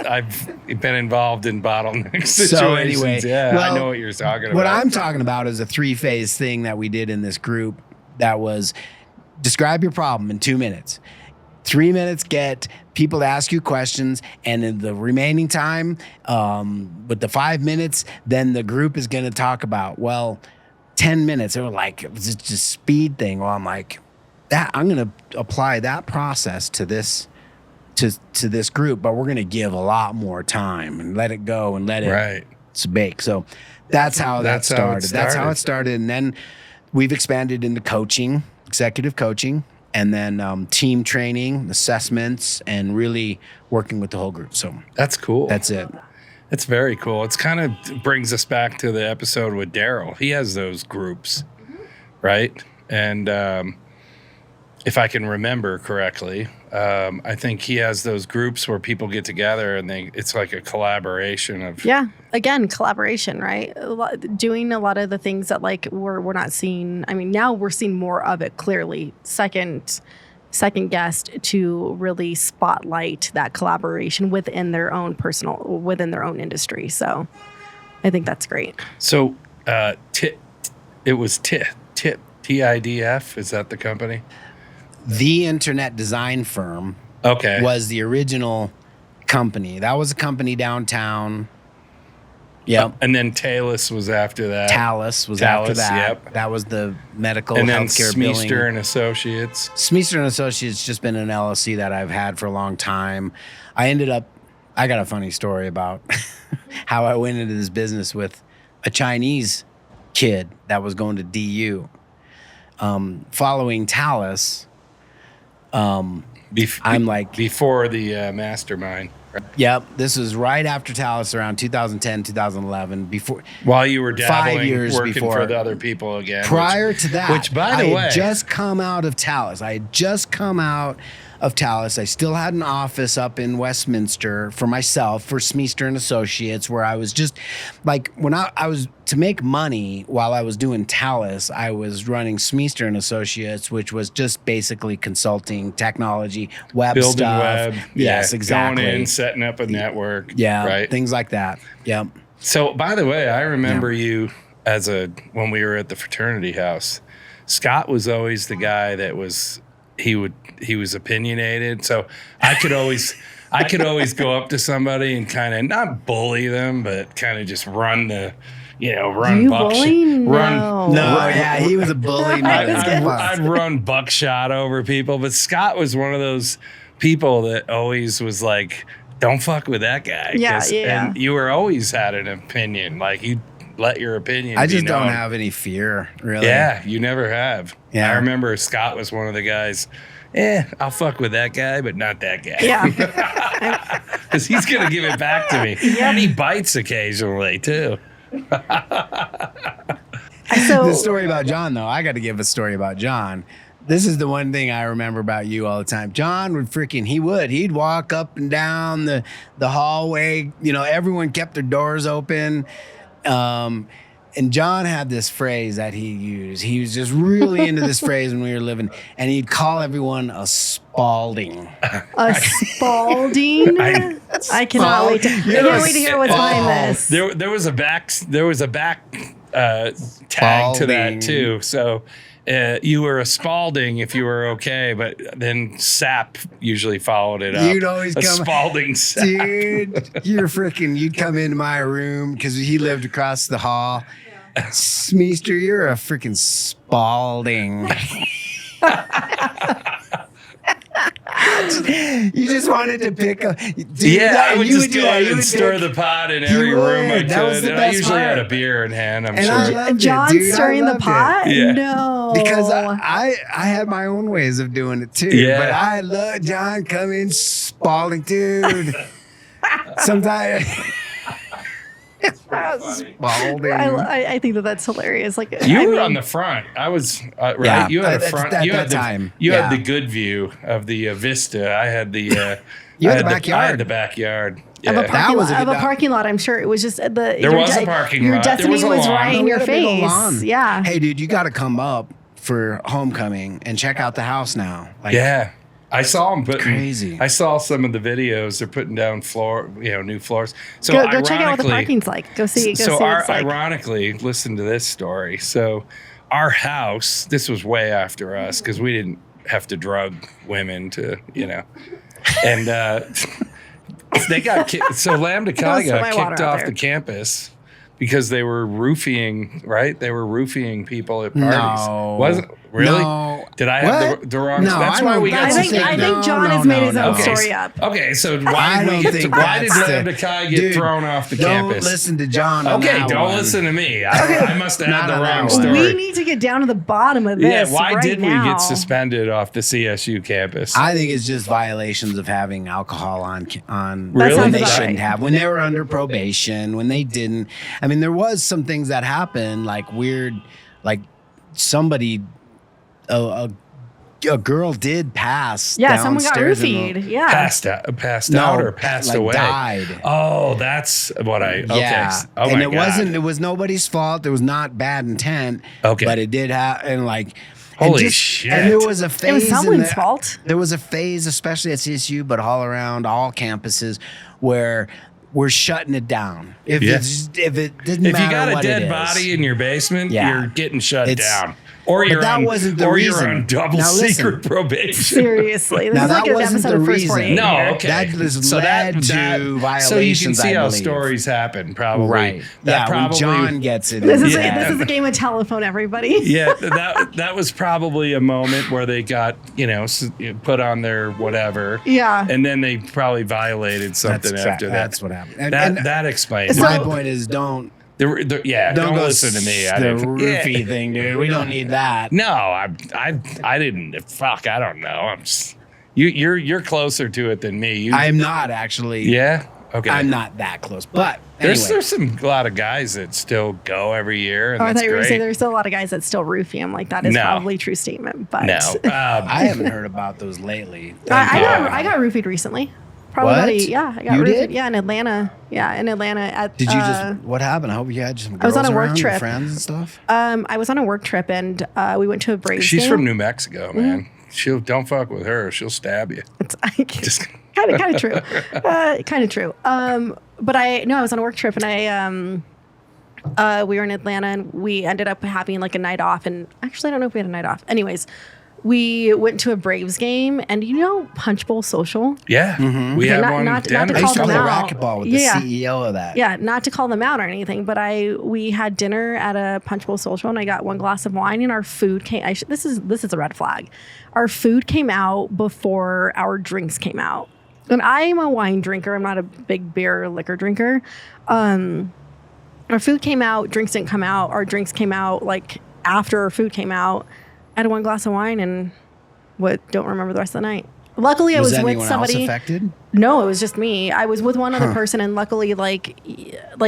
I've been involved in bottleneck situations. So anyway, I know what you're talking about. What I'm talking about is a 3-phase thing that we did in this group that was describe your problem in 2 minutes. 3 minutes, get people to ask you questions, and in the remaining time, with the 5 minutes, then the group is going to talk about, 10 minutes. They were like, it was just a speed thing. Well, I'm like, I'm going to apply that process to this group, but we're going to give a lot more time and let it go and let it bake. So that's how that started. That's how it started. And then we've expanded into coaching, executive coaching, and then team training, assessments, and really working with the whole group. So that's cool. That's it. It's very cool. It's kind of brings us back to the episode with Daryl. He has those groups, right? And if I can remember correctly, I think he has those groups where people get together and it's like a collaboration of. Yeah. Again, collaboration, right? Doing a lot of the things that like we're not seeing. I mean, now we're seeing more of it clearly. Second guest to really spotlight that collaboration within their own industry. So I think that's great. So it was TIDF. Is that the company? The Internet Design Firm was the original company. That was a company downtown. Yep. And then Talus was after that. Talus was after that. Yep. That was the medical and then healthcare billing. Smeester and Associates. Smeester and Associates just been an LLC that I've had for a long time. I got a funny story about how I went into this business with a Chinese kid that was going to DU. Following Talus, I'm like before the mastermind. Yep, this was right after Talus, around 2010, 2011. Before while you were dabbling, 5 years working before, for the other people again. Prior to that, which by the way, I had just come out of Talus. I still had an office up in Westminster for myself, for Smeester and Associates, where I was just like, when I was to make money while I was doing Talus, I was running Smeester and Associates, which was just basically consulting, technology, web building stuff. Web. Yes, exactly. Going in, setting up a network. Yeah, right. Things like that. Yep. So, by the way, I remember you when we were at the fraternity house. Scott was always the guy that was. He was opinionated, so I could always go up to somebody and kind of not bully them, but kind of just run buckshot. He was a bully. I'd run buckshot over people, but Scott was one of those people that always was like, "Don't fuck with that guy." Yeah. And you were always had an opinion, like you. Let your opinion. I just don't have any fear, really. Yeah, you never have. Yeah. I remember Scott was one of the guys. I'll fuck with that guy, but not that guy. Yeah, because he's gonna give it back to me, and he bites occasionally too. The story about John, though, I got to give a story about John. This is the one thing I remember about you all the time. John he'd walk up and down the hallway. You know, everyone kept their doors open. And John had this phrase that he used. He was just really into this phrase when we were living, and he'd call everyone a Spalding. A Spalding? I cannot wait to. I can't wait to hear what's behind this. There was a back tag to that too. So you were a Spalding if you were okay, but then Sap usually followed it up. You'd always come Spalding Sap. Dude, you'd come into my room because he lived across the hall. Smeester, you're a freaking Spalding. You just wanted to pick a. Dude, I would just go in and stir the pot in every room I could. And I usually had a beer in hand, I'm sure. John stirring the pot? Yeah. No. Because I had my own ways of doing it too. Yeah. But I love John coming Spalding, dude. Sometimes. Spalding. I think that's hilarious. Like you were on the front. I was right. Yeah, you had a front. You had the good view of the vista. I had the. You had the backyard. I had the backyard. Yeah. Of a parking lot. I'm sure it was just There was a parking lot. Your destiny was right in your face. Yeah. Hey, dude, you got to come up for homecoming and check out the house now. Like, yeah. I saw them putting. Crazy. I saw some of the videos. They're putting down new floors. So go check out what the parking's like. Go see. Ironically, listen to this story. So our house. This was way after us because we didn't have to drug women to and they got so Lambda Chi got kicked off the campus because they were roofing. Right, they were roofing people at parties. No. Wasn't. Really? No. Did I have the wrong? No, that's why we got. I think John has made his own story up. Okay, so why did Lambda Chi get thrown off the campus? Don't listen to John. Okay, don't listen to me. I must have had the wrong story. We need to get down to the bottom of this. Yeah, why did we get suspended off the CSU campus? I think it's just violations of having alcohol on really? When they shouldn't have. When they were under probation, when they didn't. I mean, there was some things that happened, like weird, like somebody. A girl did pass. Yeah, someone got roofied. Yeah, passed out or passed away. Died. Oh, that's what I. Okay. Yeah. Oh and my it God. It was nobody's fault. There was not bad intent. Okay. But it did happen. And like, holy shit! And there was a phase. It was someone's fault. There was a phase, especially at CSU, but all around all campuses, where we're shutting it down. If it didn't matter, if you got a what dead it is. body in your basement, you're getting shut down. Or you're on double secret probation. Seriously, this is like an episode of First 48. No, okay. That led to violations. So you can see how stories happen, probably. Right. When John gets it. This is a game of telephone, everybody. Yeah, that was probably a moment where they got put on their whatever. Yeah. And then they probably violated something after that. That's what happened. That explains. My point is don't listen to me. The roofie thing, dude. We don't need that. No, I didn't. Fuck, I don't know. You're closer to it than me. I'm not actually. Yeah. Okay. I'm not that close, but anyway. There's a lot of guys that still go every year. And I thought you were going to say great. there's still a lot of guys that still roofie. I'm like, that is probably a true statement. But no, I haven't heard about those lately. I got roofied recently. Probably what? I got roofied. Yeah, in Atlanta. Yeah, in Atlanta. Did you what happened? I hope you had some girls I was on a work around, trip. friends and stuff. I was on a work trip and we went to a Braves She's game. from New Mexico, man. Don't fuck with her. She'll stab you. It's kind of true. Kind of true. But I was on a work trip and we were in Atlanta and we ended up having like a night off. And actually, I don't know if we had a night off. Anyways, we went to a Braves game and Punch Bowl Social. Yeah, we had one. Not to I call used to them play out. racquetball with the CEO of that. Yeah, not to call them out or anything, but we had dinner at a Punch Bowl Social and I got one glass of wine and our food came. This is a red flag. Our food came out before our drinks came out. And I'm a wine drinker. I'm not a big beer or liquor drinker. Our food came out, drinks didn't come out. Our drinks came out like after our food came out. I had one glass of wine and don't remember the rest of the night. Luckily, I was with somebody. Else affected? No, it was just me. I was with one other person, and luckily,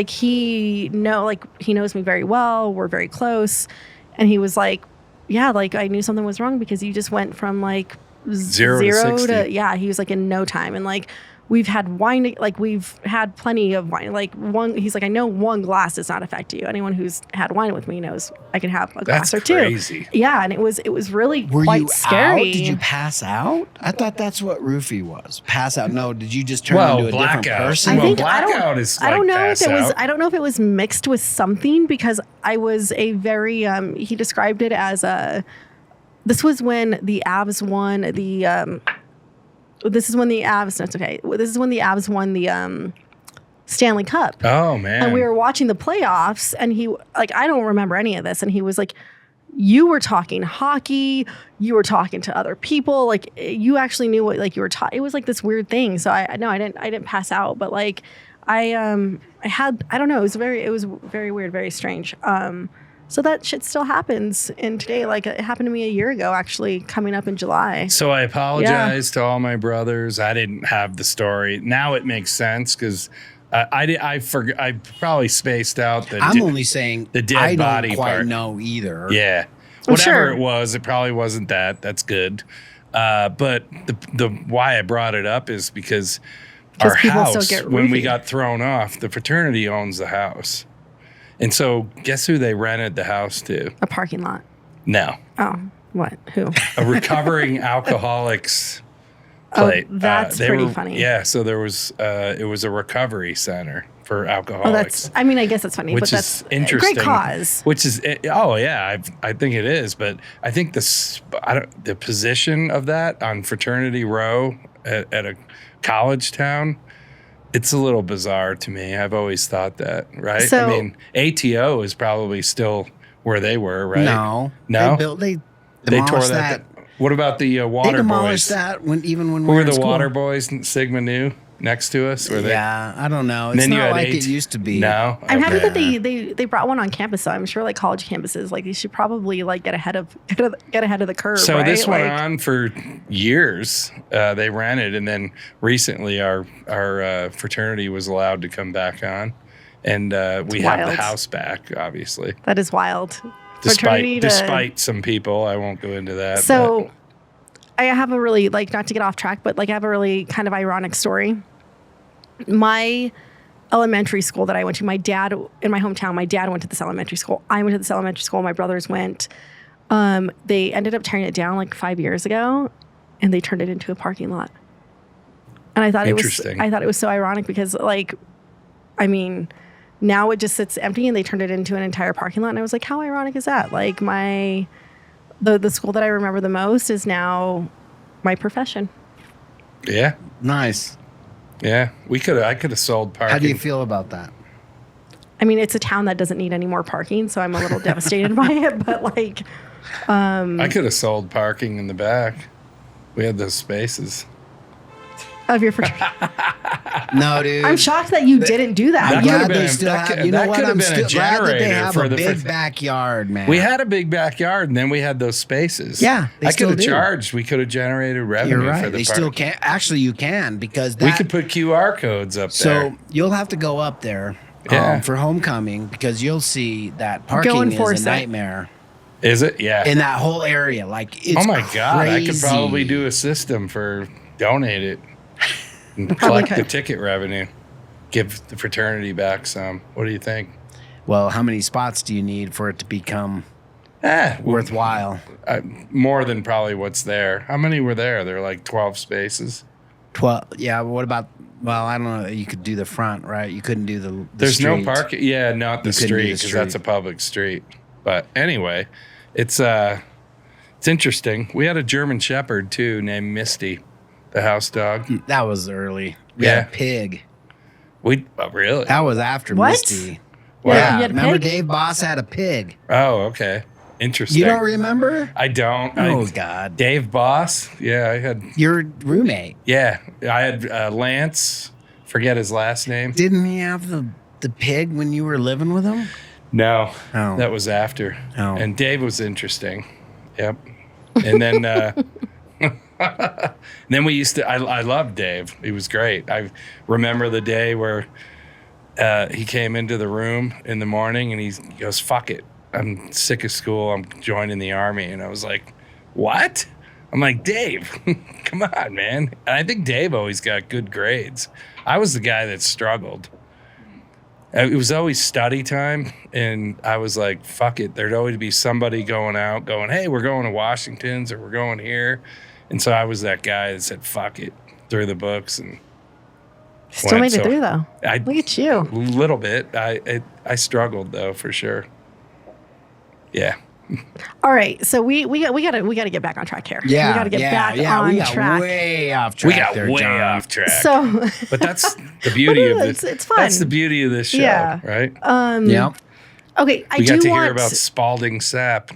he knows me very well. We're very close, and he was like, yeah, like I knew something was wrong because you just went from like Zero to 60. yeah, he was like in no time. And like we've had wine, like we've had plenty of wine. Like he's like, I know one glass does not affect you. Anyone who's had wine with me knows I can have a glass or two. That's crazy. Yeah, and it was really Were quite you scary. out? Did you pass out? I thought that's what roofie was. Pass out. No, did you just turn into a different blackout. person? I think blackout is I don't like know if pass it was. out. I don't know if it was mixed with something because I was a very. He described it as a. This was when the Avs won the. This is when the Avs. That's okay. This is when the Avs won the Stanley Cup. Oh man! And we were watching the playoffs, and he like I don't remember any of this, and he was like, "You were talking hockey. You were talking to other people. Like you actually knew what like you were talking." It was like this weird thing. So I didn't pass out, but like I had I don't know. It was very weird, very strange. So that shit still happens in today. Like it happened to me a year ago, actually, coming up in July. So I apologize to all my brothers. I didn't have the story. Now it makes sense because I probably spaced out the. I'm only saying the dead I body don't quite part. know either. Yeah, I'm whatever sure. it was, it probably wasn't that. That's good. But the why I brought it up is because our people still house, get when we roofied. got thrown off, the fraternity owns the house. And so guess who they rented the house to? A parking lot. No. Oh, what? Who? A recovering alcoholics plate. That's pretty funny. Yeah, so there was it was a recovery center for Oh, alcoholics. I mean, I guess that's funny, Which but that's is interesting. a great cause. Which is, I think it is. But I think the position of that on Fraternity Row at a college town, it's a little bizarre to me. I've always thought that, right? So- I mean, ATO is probably still where they were, right? No. No? They They demolished tore that. What about the They water demolished boys? that when we Who were were in the school. water boys in Sigma Nu next to us? Were they? Yeah, I don't know. And It's then you not had like AT it used to be. No? I'm happy Okay. that they brought one on campus. So I'm sure like college campuses, like they should probably like get ahead of the curve. So right? this went Like, on for years. They rented, and then recently our fraternity was allowed to come back on, and we have the wild. house back, obviously. That is wild. Fraternity Despite some people, I won't go into that. So I have a really like not to get off track, but like I have a really kind of ironic story. My elementary school that I went to, my dad in my hometown, my dad went to this elementary school. I went to this elementary school. My brothers went. They ended up tearing it down like 5 years ago, and they turned it into a parking lot. And I thought Interesting. it was so ironic because like, I mean, now it just sits empty, and they turned it into an entire parking lot. And I was like, how ironic is that? Like the school that I remember the most is now my profession. yeah, Nice. yeah, I could have sold parking. How do you feel about that? I mean, it's a town that doesn't need any more parking, so I'm a little devastated by it. But like, I could have sold parking in the back. We had those spaces. of your fraternity, No, dude. I'm shocked that you didn't do that. That I'm could glad have they been- still that have. could- You know that what? could have I'm been a still glad that they generator have for a the big fr- backyard, man. We had a big backyard, and then we had those spaces. Yeah, they I still could have do. charged. We could have generated revenue You're for right. the They park. still can. Actually, you can because We that. could put QR codes up So there. you'll have to go up there Yeah. for homecoming because you'll see that parking enforce is it. a nightmare Is it? Yeah. in that whole area. Like it's Oh my God! I could crazy. probably do a system for donate it and Probably collect the could. ticket revenue. Give the fraternity back some. What do you think? Well, how many spots do you need for it to become Worthwhile. worthwhile? More than probably what's there. How many were there? There were like 12 spaces. 12. Yeah. What about? Well, I don't know. You could do the front, right? You couldn't do the. There's no street. parking. Yeah, not the You couldn't do street the because that's a street. public street. But anyway, it's interesting. We had a German Shepherd too, named Misty, the house dog. That was early. We Yeah. had a pig. Really? That was after What? Misty. Wow. Yeah. You had a Remember pig? Dave Boss had a pig. Oh, okay. Interesting. You don't remember? I don't. Oh God. Dave Boss. Yeah, I had. Your roommate. Yeah, I had Lance. Forget his last name. Didn't he have the pig when you were living with him? No, Oh. that was after. Oh. And Dave was interesting. Yep. And then, then we used to. I loved Dave. He was great. I remember the day where he came into the room in the morning and he goes, "Fuck it, I'm sick of school. I'm joining the Army. And I was like, what? I'm like, Dave, come on, man. And I think Dave always got good grades. I was the guy that struggled. It was always study time. And I was like, fuck it. There'd always be somebody going out going, hey, we're going to Washington's or we're going here. And so I was that guy that said, fuck it, through the books. And Still made it through, though. Look at you. A little bit. I struggled, though, for sure. Yeah. All right, so we gotta get back on track here. Yeah, we gotta get back on track. Way off track. We got there, way John. off track. So, but that's the beauty of this. It's fun. That's the beauty of this show, Yeah. right? Yeah. Okay, We got to hear about Spalding Sap.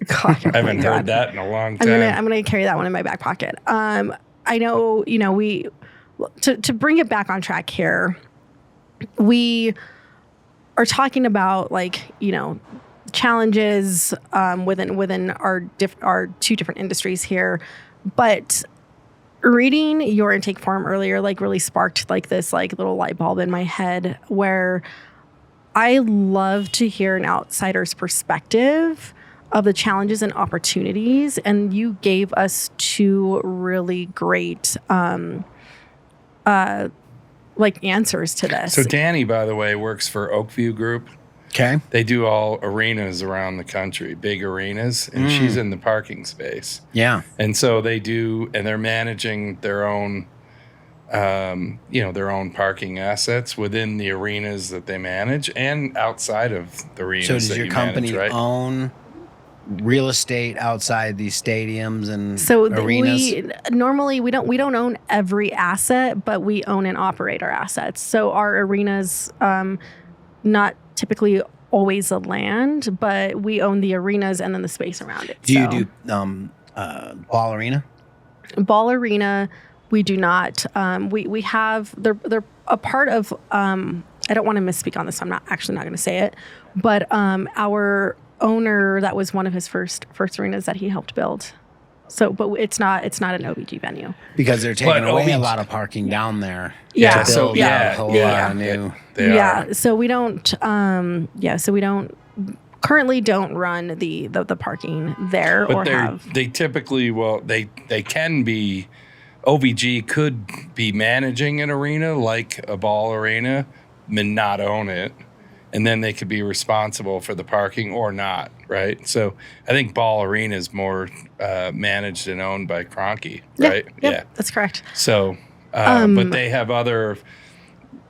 God, I haven't heard that in a long time. I'm gonna carry that one in my back pocket. I know, we to bring it back on track here. We are talking about challenges within our two different industries here, but reading your intake form earlier really sparked this little light bulb in my head where I love to hear an outsider's perspective of the challenges and opportunities, and you gave us two really great answers to this. So Dani, by the way, works for Oakview Group. Okay. They do all arenas around the country, big arenas, and she's in the parking space. Yeah. And so they're managing their own, their own parking assets within the arenas that they manage and outside of the arenas. So does that your you company manage, right? own real estate outside these stadiums and So arenas? we don't own every asset, but we own and operate our assets. So our arenas, not typically always the land, but we own the arenas and then the space around it. Do you do ball arena? Ball arena? We do not. We have they're a part of. I don't want to misspeak on this. So I'm not going to say it, but our owner, that was one of his first arenas that he helped build. So, but it's not an OBG venue Because they're taking away a OBG lot of parking down there. Yeah. To build Yeah. a whole Yeah. lot of new. They are. So we don't. So we don't currently don't run the parking there But or have. they typically, they can be, OVG could be managing an arena like a ball arena and not own it. And then they could be responsible for the parking or not, right? So I think ball arena is more managed and owned by Kroenke, right? Yeah, that's correct. So, but they have other,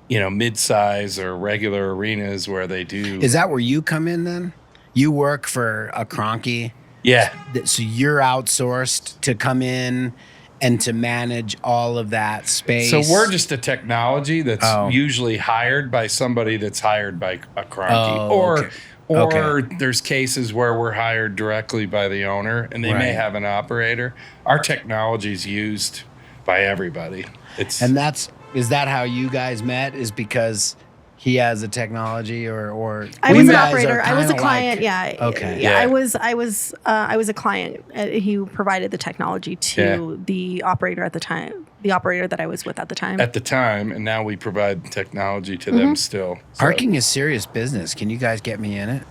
mid-size or regular arenas where they do. Is that where you come in then? You work for a Kroenke? Yeah. So you're outsourced to come in and to manage all of that space. So we're just a technology that's usually hired by somebody that's hired by a Kroenke. Or there's cases where we're hired directly by the owner and they may have an operator. Our technology is used by everybody. Is that how you guys met? Is because he has a technology or I was an operator. I was a client. Okay. Yeah. I was a client. He provided the technology to the operator at the time. The operator that I was with at the time. And now we provide technology to them still. So. Parking is serious business. Can you guys get me in it?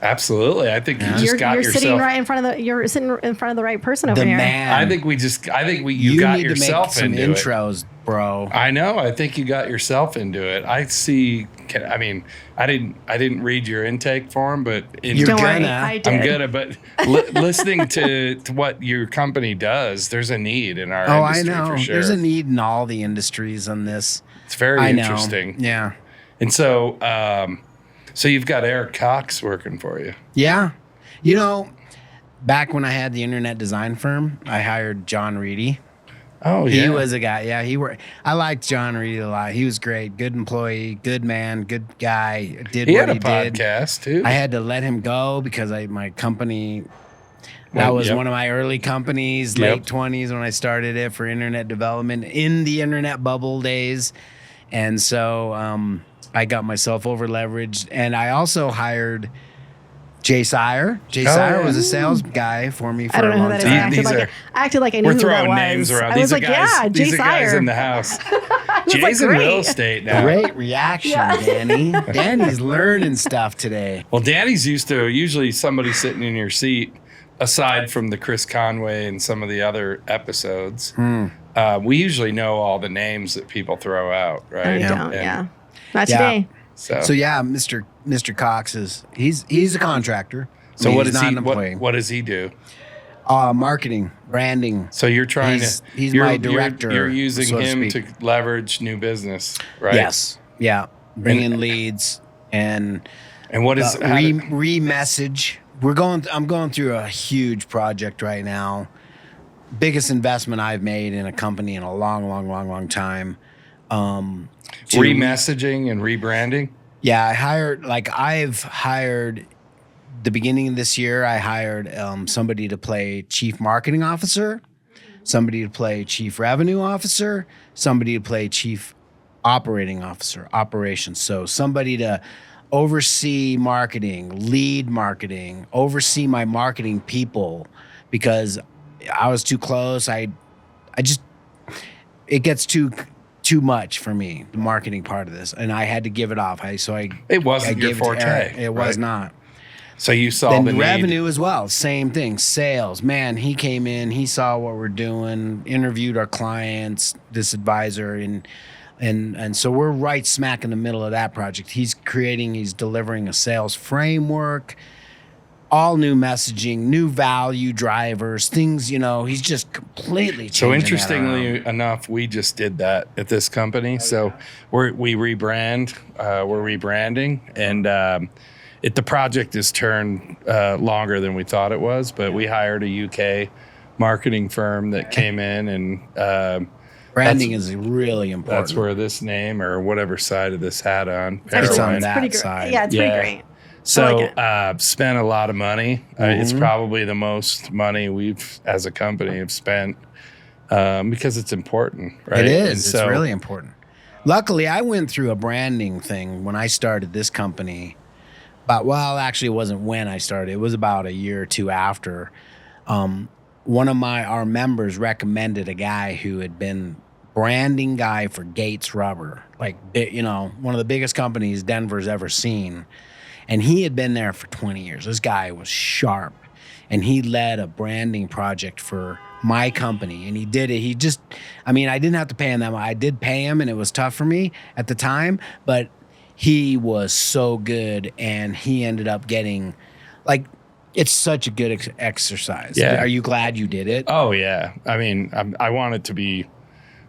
Absolutely. I think You're sitting right in front of you're sitting in front of the right person over The here. man. I think you got need yourself to make some into intros, bro. I know. I think you got yourself into it. I see. I didn't read your intake form, but Don't worry, I did. I'm gonna. But listening to what your company does, there's a need in our industry. I know. For sure. There's a need in all the industries on this. It's very interesting. Yeah. And so, so you've got Eric Cox working for you. Yeah. Back when I had the internet design firm, I hired John Reedy. Oh, yeah. He was a guy. Yeah, I liked John Reedy a lot. He was great. Good employee, good man, good guy. He had a podcast too. I had to let him go because my company, that was one of my early companies, late 20s when I started it for internet development in the internet bubble days. And so I got myself over leveraged. And I also hired Jay Sire. Jay Sire was a sales guy for me for I don't a know who long that is. time. I acted like I knew We're who that throwing was. names around. I These was are like, guys. yeah, Jay These are guys Sire. in the house. was Jay's like, in real great. estate now. Great reaction, Danny. Danny's learning stuff today. Well, Danny's used to usually somebody sitting in your seat, aside from the Chris Conway and some of the other episodes. We usually know all the names that people throw out, right? I don't. Yeah. Not today. So yeah, Mr. Cox he's a contractor. So He's not an employee. what does he do? Marketing, branding. So you're trying he's you're, my director. You're using so him speak. to leverage new business, right? Yes. Yeah. Bring in leads and what is re-message. I'm going through a huge project right now. Biggest investment I've made in a company in a long time. Re-messaging and rebranding? Yeah, I've hired the beginning of this year, I hired somebody to play chief marketing officer, somebody to play chief revenue officer, somebody to play chief operating officer, operations. So somebody to oversee marketing, lead marketing, oversee my marketing people, because I was too close. It gets too much for me, the marketing part of this, and I had to give it off. It wasn't your forte. It was not. So you saw the need. Revenue as well, same thing. Sales, man, he came in, he saw what we're doing, interviewed our clients, this advisor, and so we're right smack in the middle of that project. He's delivering a sales framework, all new messaging, new value drivers, things, he's just completely changing. So interestingly enough, we just did that at this company. So we rebrand, we're rebranding, and the project has turned longer than we thought it was, but we hired a UK marketing firm that came in, and branding is really important. That's where this name or whatever side of this hat on. It's on It's that pretty side. Yeah, it's pretty great. So spent a lot of money. It's probably the most money we've, as a company, have spent because it's important, right? It is. It's really important. Luckily, I went through a branding thing when I started this company. Actually, it wasn't when I started. It was about a year or two after. One of our members recommended a guy who had been branding guy for Gates Rubber, one of the biggest companies Denver's ever seen. And he had been there for 20 years. This guy was sharp, and he led a branding project for my company, and he did it. I didn't have to pay him that much. I did pay him, and it was tough for me at the time, but he was so good, and he ended up getting, it's such a good exercise. Yeah. Are you glad you did it? Oh, yeah. I want it to be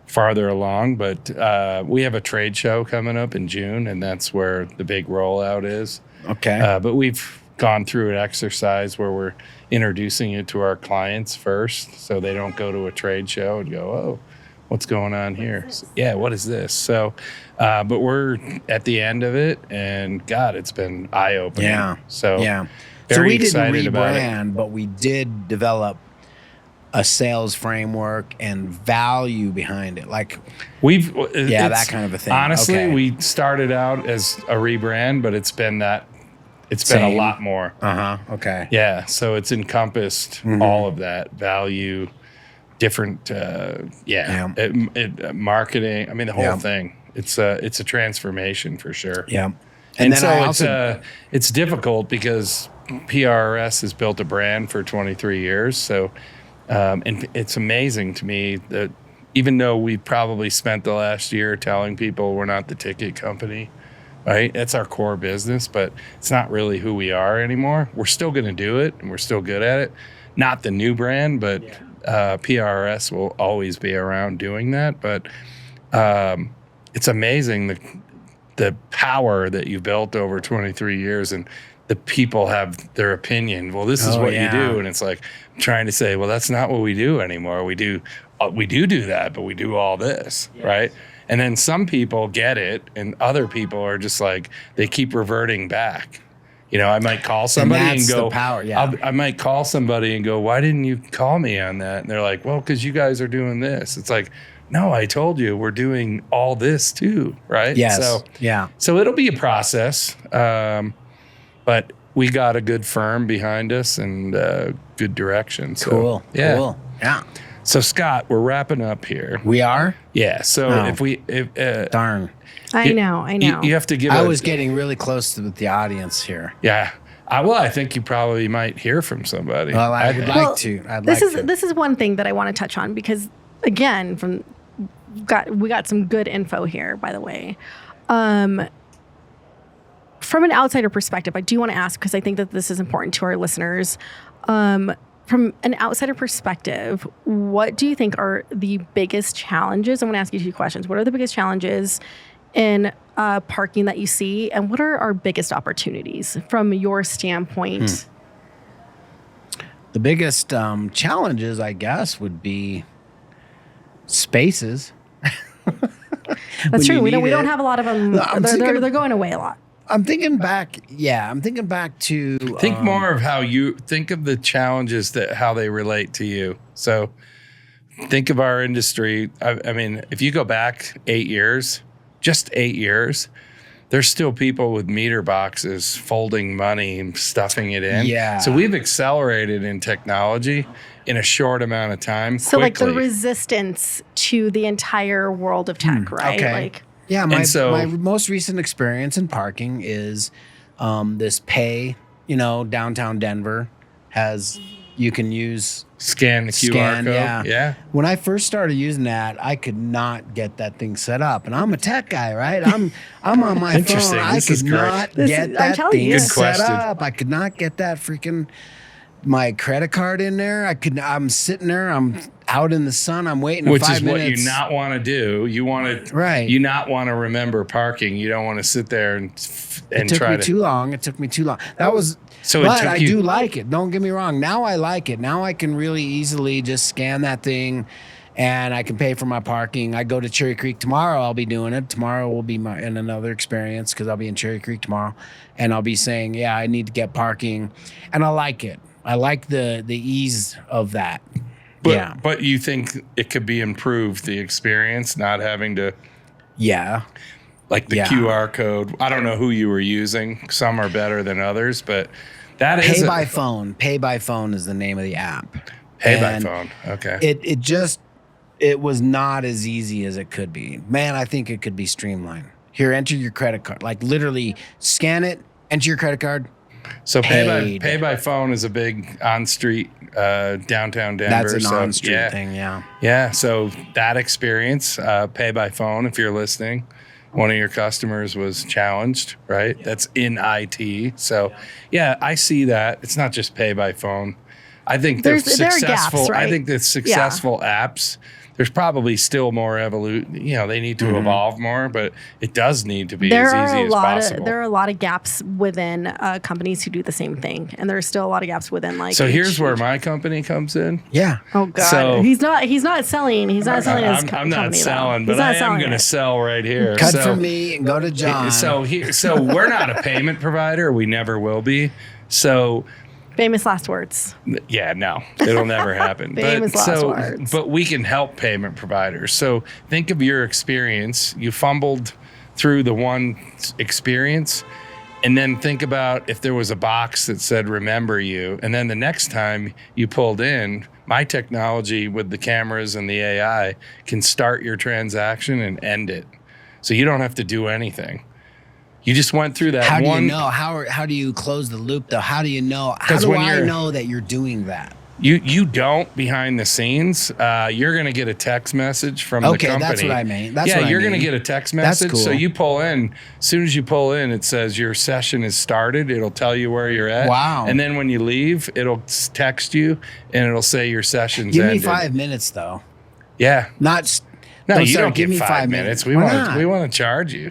farther along, but we have a trade show coming up in June, and that's where the big rollout is. Okay. But we've gone through an exercise where we're introducing it to our clients first, so they don't go to a trade show and go, oh, what's going on here? So, yeah, what is this? So, but we're at the end of it, and God, it's been eye-opening. Yeah. So we didn't excited about it. rebrand, but we did develop a sales framework and value behind it. That kind of a thing. Honestly, we started out as a rebrand, but it's been a lot more. Okay. Yeah. So it's encompassed all of that value, different, marketing. The whole thing. It's a transformation for sure. Yeah. And so it's difficult because PRS has built a brand for 23 years. So, and it's amazing to me that even though we probably spent the last year telling people we're not the ticket company, right? That's our core business, but it's not really who we are anymore. We're still going to do it, and we're still good at it. Not the new brand, but PRS will always be around doing that. But it's amazing the power that you've built over 23 years, and the people have their opinion. Well, this is what you do. And it's like, I'm trying to say, well, that's not what we do anymore. We do that, but we do all this, right? And then some people get it, and other people are just like, they keep reverting back. I might call somebody and go, the power, yeah. I might call somebody and go, why didn't you call me on that? And they're like, well, because you guys are doing this. It's like, no, I told you we're doing all this too, right? Yes. So it'll be a process. But we got a good firm behind us and good direction. So, Cool. Yeah. Cool. Yeah. So Scott, we're wrapping up here. We are? Yeah. So Oh. Darn. I know. You have to give. I was getting really close to the audience here. Yeah. I think you probably might hear from somebody. Well, I would like to. This is one thing that I want to touch on because, again, we got some good info here. By the way, from an outsider perspective, I do want to ask because I think that this is important to our listeners. From an outsider perspective, what do you think are the biggest challenges? I'm going to ask you 2 questions. What are the biggest challenges in parking that you see, and what are our biggest opportunities from your standpoint? The biggest challenges, I guess, would be spaces. That's true. We don't have a lot of them. They're going away a lot. I'm thinking back. Yeah, I'm thinking back to think more of how you think of the challenges how they relate to you. So think of our industry. I mean, if you go back 8 years, just 8 years, there's still people with meter boxes folding money and stuffing it in. Yeah. So we've accelerated in technology in a short amount of time. So quickly. like the resistance to the entire world of tech, right? Okay. Like, yeah, my most recent experience in parking is this pay, downtown Denver you can use scan the QR code. Yeah. When I first started using that, I could not get that thing set up. And I'm a tech guy, right? I'm on my phone. Interesting. I could not get that thing set up. I could not get that my credit card in there. I'm sitting there. I'm out in the sun. I'm waiting Which 5 is minutes. what you not want to do. You want to You not want to remember parking. You don't want to sit there and It took me too long. That was but I do like it. Don't get me wrong. Now I like it. Now I can really easily just scan that thing and I can pay for my parking. I go to Cherry Creek tomorrow. I'll be doing it. Tomorrow will be in another experience because I'll be in Cherry Creek tomorrow. And I'll be saying, yeah, I need to get parking. And I like it. I like the ease of that. But you think it could be improved, the experience, not having to... Yeah. Like the QR code. I don't know who you were using. Some are better than others, but that is... Pay by phone is the name of the app. Pay by phone. Okay. It was not as easy as it could be. Man, I think it could be streamlined. Here, enter your credit card. Like literally scan it, enter your credit card. So pay by phone is a big on-street downtown Denver. That's an on-street thing, yeah. Yeah, so that experience, pay by phone, if you're listening, one of your customers was challenged, right? Yeah. That's in IT. So, yeah, I see that. It's not just pay by phone. I think there are gaps, right? I think the successful apps, there's probably still more they need to evolve more, but it does need to be as easy as possible. There are a lot of gaps within companies who do the same thing, and there are still a lot of gaps within So here's where my company comes in. Yeah. Oh God. So he's not selling. He's not selling his company. I'm not selling, but I am going to sell right here. Cut from me and go to John. So we're not a payment provider. We never will be. So. Famous last words. Yeah, no, it'll never happen. Famous last words. But we can help payment providers. So think of your experience. You fumbled through the one experience, and then think about if there was a box that said "Remember you," and then the next time you pulled in, my technology with the cameras and the AI can start your transaction and end it, so you don't have to do anything. You just went through that. How do you know? How do you close the loop though? How do you know? How do I know that you're doing that? You don't behind the scenes. You're going to get a text message from the company. Okay, that's what I mean. You're going to get a text message. That's cool. So you pull in. As soon as you pull in, it says your session is started. It'll tell you where you're at. Wow. And then when you leave, it'll text you and it'll say your session's ended. Give me 5 minutes though. Yeah. No, you don't give get me 5 minutes. We want to charge you.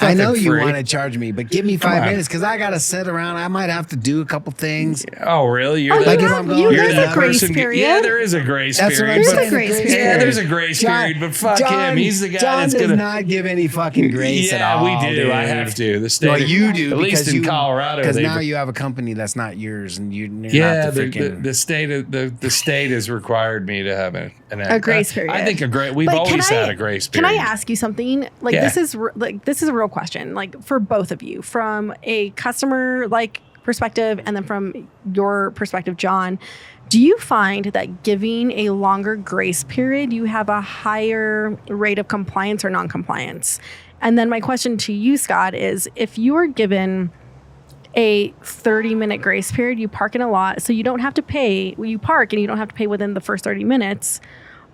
I know you want to charge me, but give me 5 minutes because I got to sit around. I might have to do a couple things. Oh, really? There's a grace period. Yeah, there is a grace period. There's a grace period. Yeah, there's a grace period, but fuck him. He's the guy that's going to... John does not give any fucking grace at all. Yeah, we do. Dude. I have to. The state you do. At least in Colorado. Because now you have a company that's not yours and you're not the freaking... The state has required me to have a grace period. I think we've always had a grace period. Can I ask you something? This is a real question. Like for both of you, from a customer perspective, and then from your perspective, John, do you find that giving a longer grace period, you have a higher rate of compliance or non-compliance? And then my question to you, Scott, is if you are given a 30-minute grace period, you park in a lot, so you don't have to pay, you park and you don't have to pay within the first 30 minutes,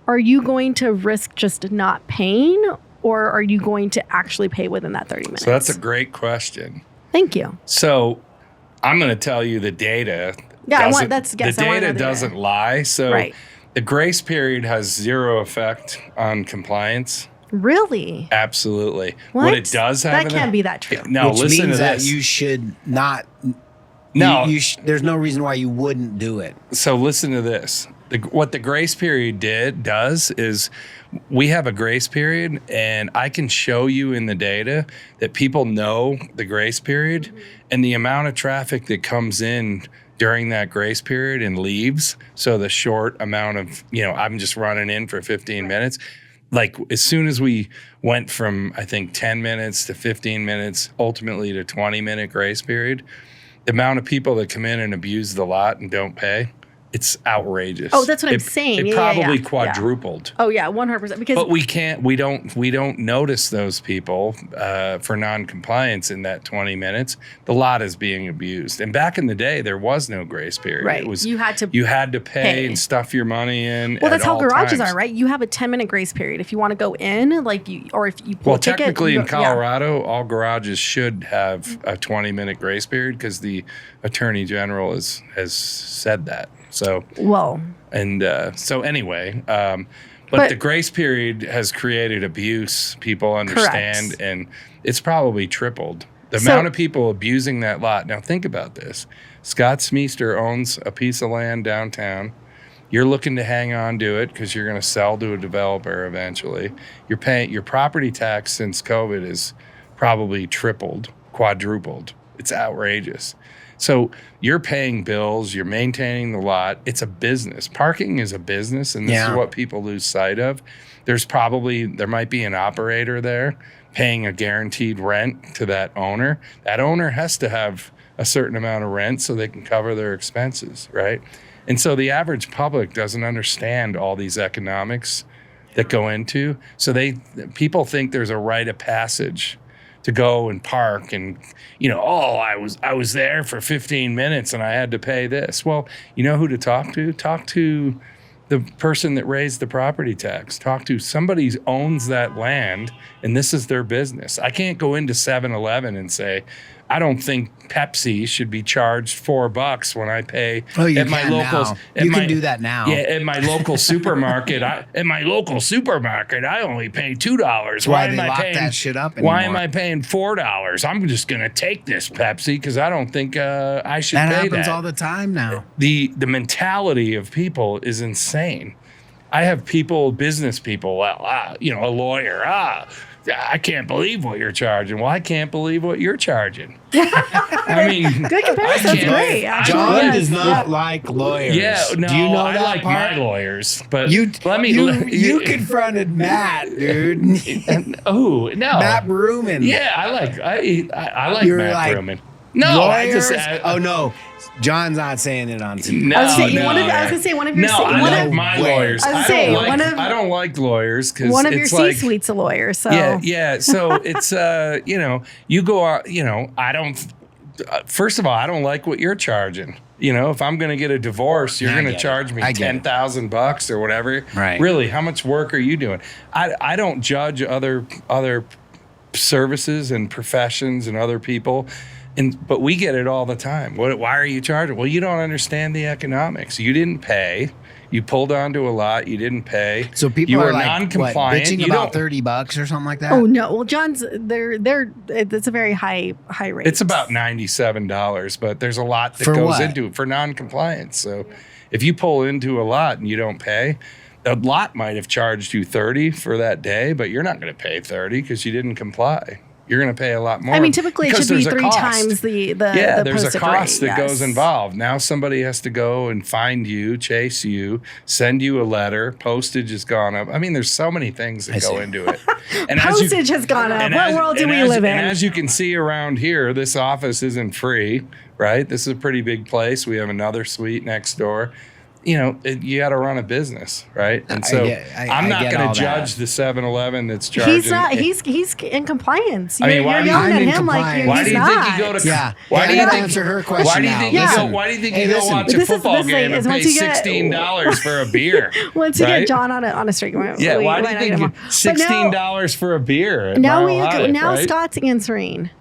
are you going to risk just not paying, or are you going to actually pay within that 30 minutes? So that's a great question. Thank you. So I'm going to tell you the data. Yeah, The data doesn't lie. So Right. the grace period has zero effect on compliance. Really? Absolutely. What it does have that can't be that true. No, Which listen means to that this. you should not. No. There's no reason why you wouldn't do it. So listen to this. What the grace period does is we have a grace period, and I can show you in the data that people know the grace period and the amount of traffic that comes in during that grace period and leaves. So the short amount of, I'm just running in for 15 minutes. Like as soon as we went from, I think, 10 minutes to 15 minutes, ultimately to 20-minute grace period, the amount of people that come in and abuse the lot and don't pay, it's outrageous. Oh, that's what I'm saying. It Yeah, probably yeah. quadrupled. Oh yeah, 100%. Because But we don't notice those people for non-compliance in that 20 minutes. The lot is being abused. And back in the day, there was no grace period. Right. It was You had to pay pay. and stuff your money in. well, at that's how all garages times. are, right? You have a 10-minute grace period if you want to go in, or if you pull Well, a ticket. technically you in go- yeah. Colorado, all garages should have a 20-minute grace period because the Attorney General has said that. So Well, so anyway, but the grace period has created abuse. People understand, Correct. and it's probably tripled the So- amount of people abusing that lot. Now think about this: Scott Smeester owns a piece of land downtown. You're looking to hang on to it because you're going to sell to a developer eventually. You're paying your property tax since COVID is probably tripled, quadrupled. It's outrageous. So you're paying bills, you're maintaining the lot. It's a business. Parking is a business, and this is what people lose sight of. There might be an operator there paying a guaranteed rent to that owner. That owner has to have a certain amount of rent so they can cover their expenses, right? And so the average public doesn't understand all these economics that go into. So people think there's a rite of passage to go and park and, I was there for 15 minutes and I had to pay this. Well, you know who to talk to? Talk to the person that raised the property tax. Talk to somebody who owns that land and this is their business. I can't go into 7-Eleven and say, I don't think Pepsi should be charged $4 when I pay at my local. You can do that now. Yeah, at my local supermarket. I only pay $2. Why they lock that shit up anymore. Why am I paying $4? I'm just gonna take this Pepsi because I don't think I should That pay happens that. all the time now. The mentality of people is insane. I have business people. A lawyer. I can't believe what you're charging. Well, I can't believe what you're charging. I mean, good comparison. That's great. Actually. John Yes. does not like lawyers. yeah, no, Do you know I that like part? my lawyers, but You confronted confronted Matt, dude. Oh no, Matt Bruman. Yeah, I like You're Matt like, Bruman. No, lawyers? I Oh no, John's not saying it on TV. No, I was gonna say, no, one of- I was gonna say one of your No, C- I one like of- my way. lawyers. I was I gonna say, don't like. one of- I don't like lawyers because one of your it's like, C-suite's a lawyer. So yeah. So it's you go out. I don't. First of all, I don't like what you're charging. If I'm going to get a divorce, you're I going to get charge it. me I get it. $10,000 or whatever. Right. Really, how much work are you doing? I don't judge other services and professions and other people. But we get it all the time. Why are you charging? Well, you don't understand the economics. You didn't pay. You pulled onto a lot. You didn't pay. So people you are were like non-compliant. bitching You about don't- $30 or something like that. Oh no! Well, John's it's a very high rate. It's about $97, but there's a lot that For goes what? into it for non-compliance. So if you pull into a lot and you don't pay, the lot might have charged you $30 for that day, but you're not going to pay $30 because you didn't comply. You're going to pay a lot more. I mean, typically it should be there's a 3 cost. times the there's a posted cost rate, that goes involved. Now somebody has to go and find you, chase you, send you a letter. Postage has gone up. I mean, there's so many things that go into it. And Postage has gone up. What world do we live in? And as you can see around here, this office isn't free, right? This is a pretty big place. We have another suite next door. You know, you got to run a business, right? And so I'm not going to judge the 7-Eleven that's charging. He's not. He's in compliance. I mean, why you're do you- yelling I'm at in him like compliance. you're, Why he's do you not. think you go to? Yeah. Why do you think? Answer her question Why do you now. think you Listen. go? Why do you think Hey, you go listen. watch a This is- football this game is and pay once you get- $16 for a beer? Once you right? get John on a straight, Yeah, why do you think $16 for a beer? At Now Mile High, right? Scott's answering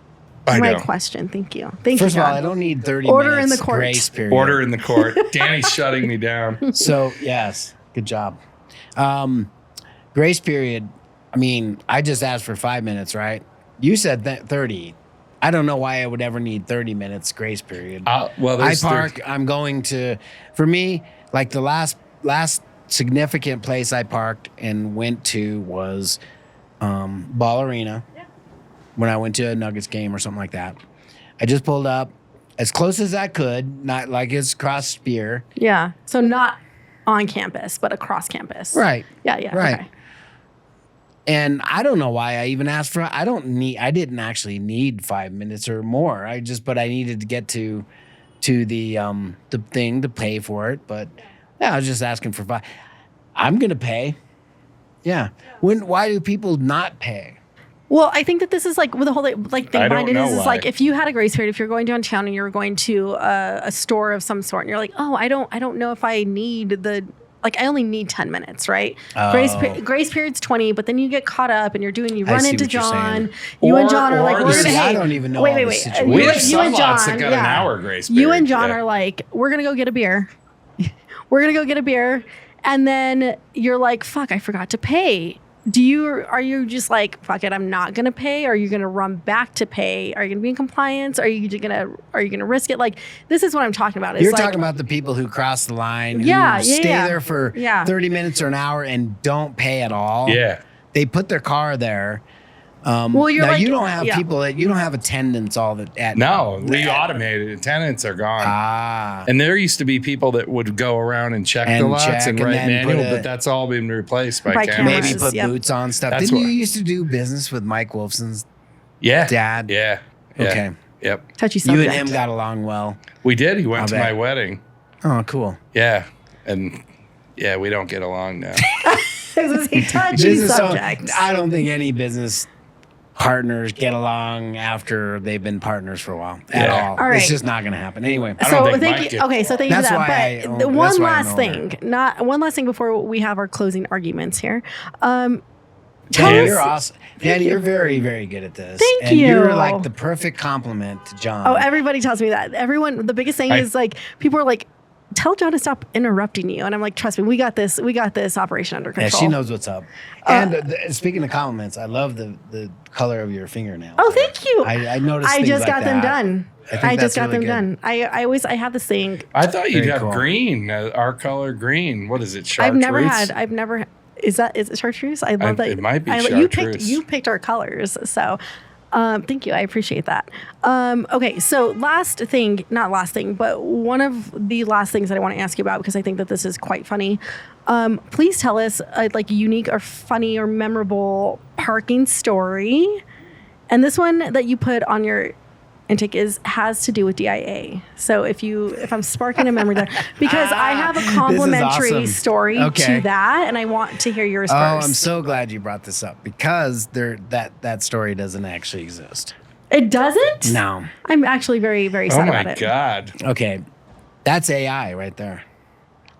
I my know. question. Thank you. Thank First you, of John. all, I don't need 30 Order minutes in the court. grace period. Order in the court. Danny's shutting me down. So, yes, good job. Grace period, I mean, I just asked for 5 minutes, right? You said 30. I don't know why I would ever need 30 minutes grace period. Well, I there's park, I'm going to, for me, like the last significant place I parked and went to was Ball Arena when I went to a Nuggets game or something like that. I just pulled up as close as I could, not like it's cross Spear. Yeah. So not on campus, but across campus. Right. Yeah. Right. Okay. And I don't know why I even asked for. I didn't actually need 5 minutes or more. But I needed to get to the thing to pay for it. But yeah, I was just asking for 5. I'm gonna pay. Yeah. Why do people not pay? Well, I think that this is like with the whole thing behind it is why. like if you had a grace period, if you're going downtown and you're going to a store of some sort, and you're like, oh, I don't know if I need I only need 10 minutes, right? Oh. Grace period's 20, but then you get caught up and you I run see into what you're saying. John. You and John are Or like, we're there's- gonna. I Hey, don't even know wait, all wait, the wait. situation. We have you some and lots John, that got an hour grace You and period, John yeah. are like, we're gonna go get a beer. We're gonna go get a beer, and then you're like, fuck, I forgot to pay. Are you just like, fuck it, I'm not gonna pay? Are you gonna run back to pay? Are you gonna be in compliance? Are you gonna risk it? Like, this is what I'm talking about. It's You're like, talking about the people who cross the line, Yeah, who yeah, stay yeah. there for Yeah. 30 minutes or an hour and don't pay at all. Yeah. They put their car there. well, you're Now like, you don't have yeah. people you don't have attendants all the at No, we automated. Attendants are gone. And there used to be people that would go around and check And the lots check and and write then put manual, a- but that's all been replaced by By cameras. maybe put Yep. boots on stuff. That's Didn't you what- used to do business with Mike Wolfson's Yeah. dad? Yeah. Yeah. Okay. Yep. touchy You subject. and him got along well. We did. He went I'll to bet. my wedding. Oh, cool. Yeah. And yeah, we don't get along now. This is a touchy Business subject. I don't think any business partners get along after they've been partners for a while at Yeah. all. All right. It's just not going to happen. Anyway, I don't think thank Mike you. gets- Okay, so thank you for That's that. why But I the own- one that's why I last know thing, one last thing before we have our closing arguments here. Tell Danny, us. you're awesome. Danny, you're very, very good at this. Thank and you. You're like the perfect compliment to John. Oh, everybody tells me that. Everyone, the biggest thing is like people are like, tell John to stop interrupting you, and I'm like, trust me, we got this. We got this operation under Yeah, control. she knows what's up. And speaking of compliments, I love the color of your fingernails. Oh, thank you. I noticed. I things just like got them that. done. think I just that's got really them good. done. I have this thing. I thought you'd Very have cool. green, our color green. What is it? Chartreuse? I've never. Is it chartreuse? I love that. It might be You chartreuse. you picked our colors, so thank you. I appreciate that. Okay, so not last thing, but one of the last things that I want to ask you about, because I think that this is quite funny. Please tell us like a unique or funny or memorable parking story. And this one that you put on your intake has to do with DIA. So if I'm sparking a memory there, because I have a complimentary awesome. story Okay. to that, and I want to hear yours Oh, first. I'm so glad you brought this up because that story doesn't actually exist. It doesn't? No. I'm actually very, very Oh sad about my it. God. Okay, that's AI right there.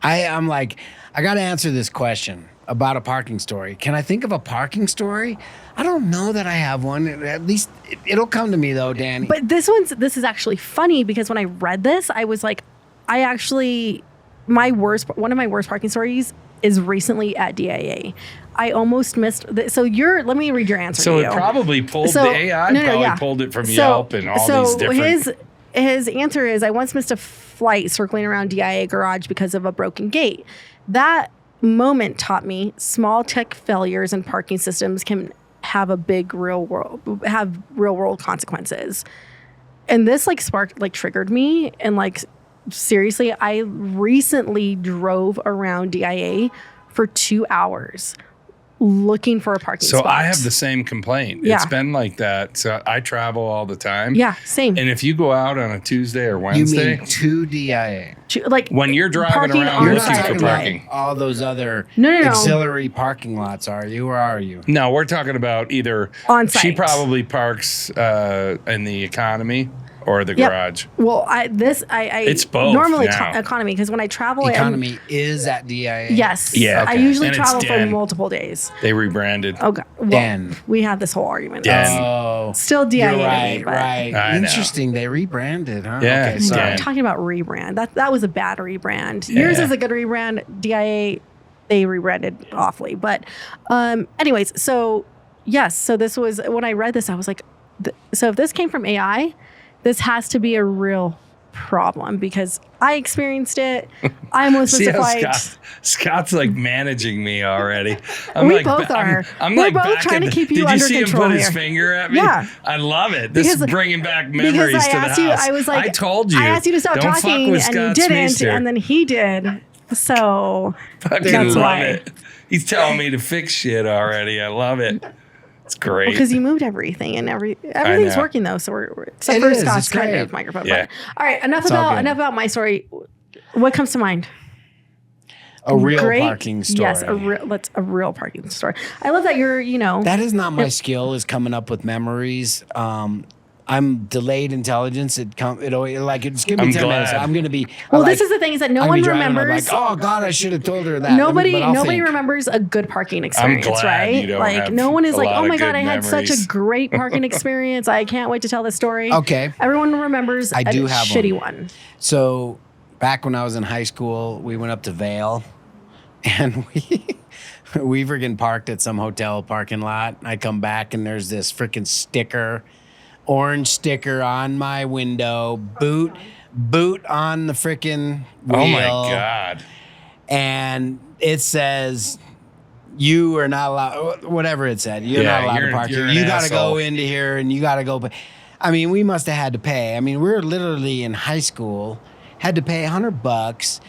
I'm like, I got to answer this question about a parking story. Can I think of a parking story? I don't know that I have one. At least it'll come to me though, Danny. But this is actually funny because when I read this, I was like, one of my worst parking stories is recently at DIA. I almost missed. Let me read your answer. So to it you. probably pulled So- the AI no, probably yeah. pulled it from Yelp and all these different. His answer is, I once missed a flight circling around DIA garage because of a broken gate. That moment taught me small tech failures in parking systems can have real world consequences. And this like triggered me. And like, seriously, I recently drove around DIA for 2 hours looking for a parking spot. So I have the same complaint. Yeah. It's been like that. So I travel all the time. Yeah, same. And if you go out on a Tuesday or You Wednesday, mean to DIA? Like when you're driving parking around on You're not looking site. talking for about parking. all those other No. auxiliary parking lots, are you, or are you? No, we're talking about either On she site. probably parks in the economy or the Yep. garage. Well, I It's both normally now. economy, because when I travel, Economy is at DIA. yes, Yeah. I Okay. usually And it's travel for Den. multiple days. They rebranded. Oh god, well, Den. we had this whole argument. Den. Oh, Still DIA. you're to right, me, but- right. I know. Interesting. They rebranded, huh? Yeah, Okay, it's sorry. I'm Den. talking about rebrand. That was a bad rebrand. Yours Yeah. is a good rebrand. DIA, they rebranded awfully. But anyways, so yes, so this was when I read this, I was like, so if this came from AI, this has to be a real problem because I experienced it. I almost was See how like, Scott's like managing me already. I'm We like, both are. I'm We're like both back trying at to keep you Did under you see control him put his here. finger at me? Yeah. I love it. This is Because- bringing back because memories I to the asked house. you, I was like, I told you. I asked you to stop Don't fuck talking, with and you Scott didn't, Smeester. and then he did. So Fucking that's love why. it. He's telling me to fix shit already. I love it. It's great. Because you moved everything, and everything's know. working though. So we're except It for is, Scott's it's great. kind of microphone. Yeah. But, all right, enough all good. about my story. What comes to mind? A real Great. parking story. Yes, a real parking story. I love that you're, That is not my skill, is coming up with memories. I'm delayed intelligence. It's gonna be I'm 10 minutes. glad. I'm gonna be. well. This is the thing is that no I'm one driving, I'm remembers. like, oh God, I should have told her that. Nobody But I'll think. remembers a good parking experience, glad right? you don't Like have no one is a like, lot oh of my god, good I had such a memories." great parking experience. I can't wait to tell this story. Okay. Everyone remembers I do have shitty one. So back when I was in high school, we went up to Vail, and we freaking parked at some hotel parking lot. I come back and there's this freaking sticker, orange sticker on my window, boot on the freaking wheel. Oh my God. And it says, you are not allowed, whatever it said. You're Yeah, not allowed you're- to park you're here. an You got to asshole. go into here and you got to go. I mean, we must have had to pay. I mean, we were literally in high school, had to pay $100,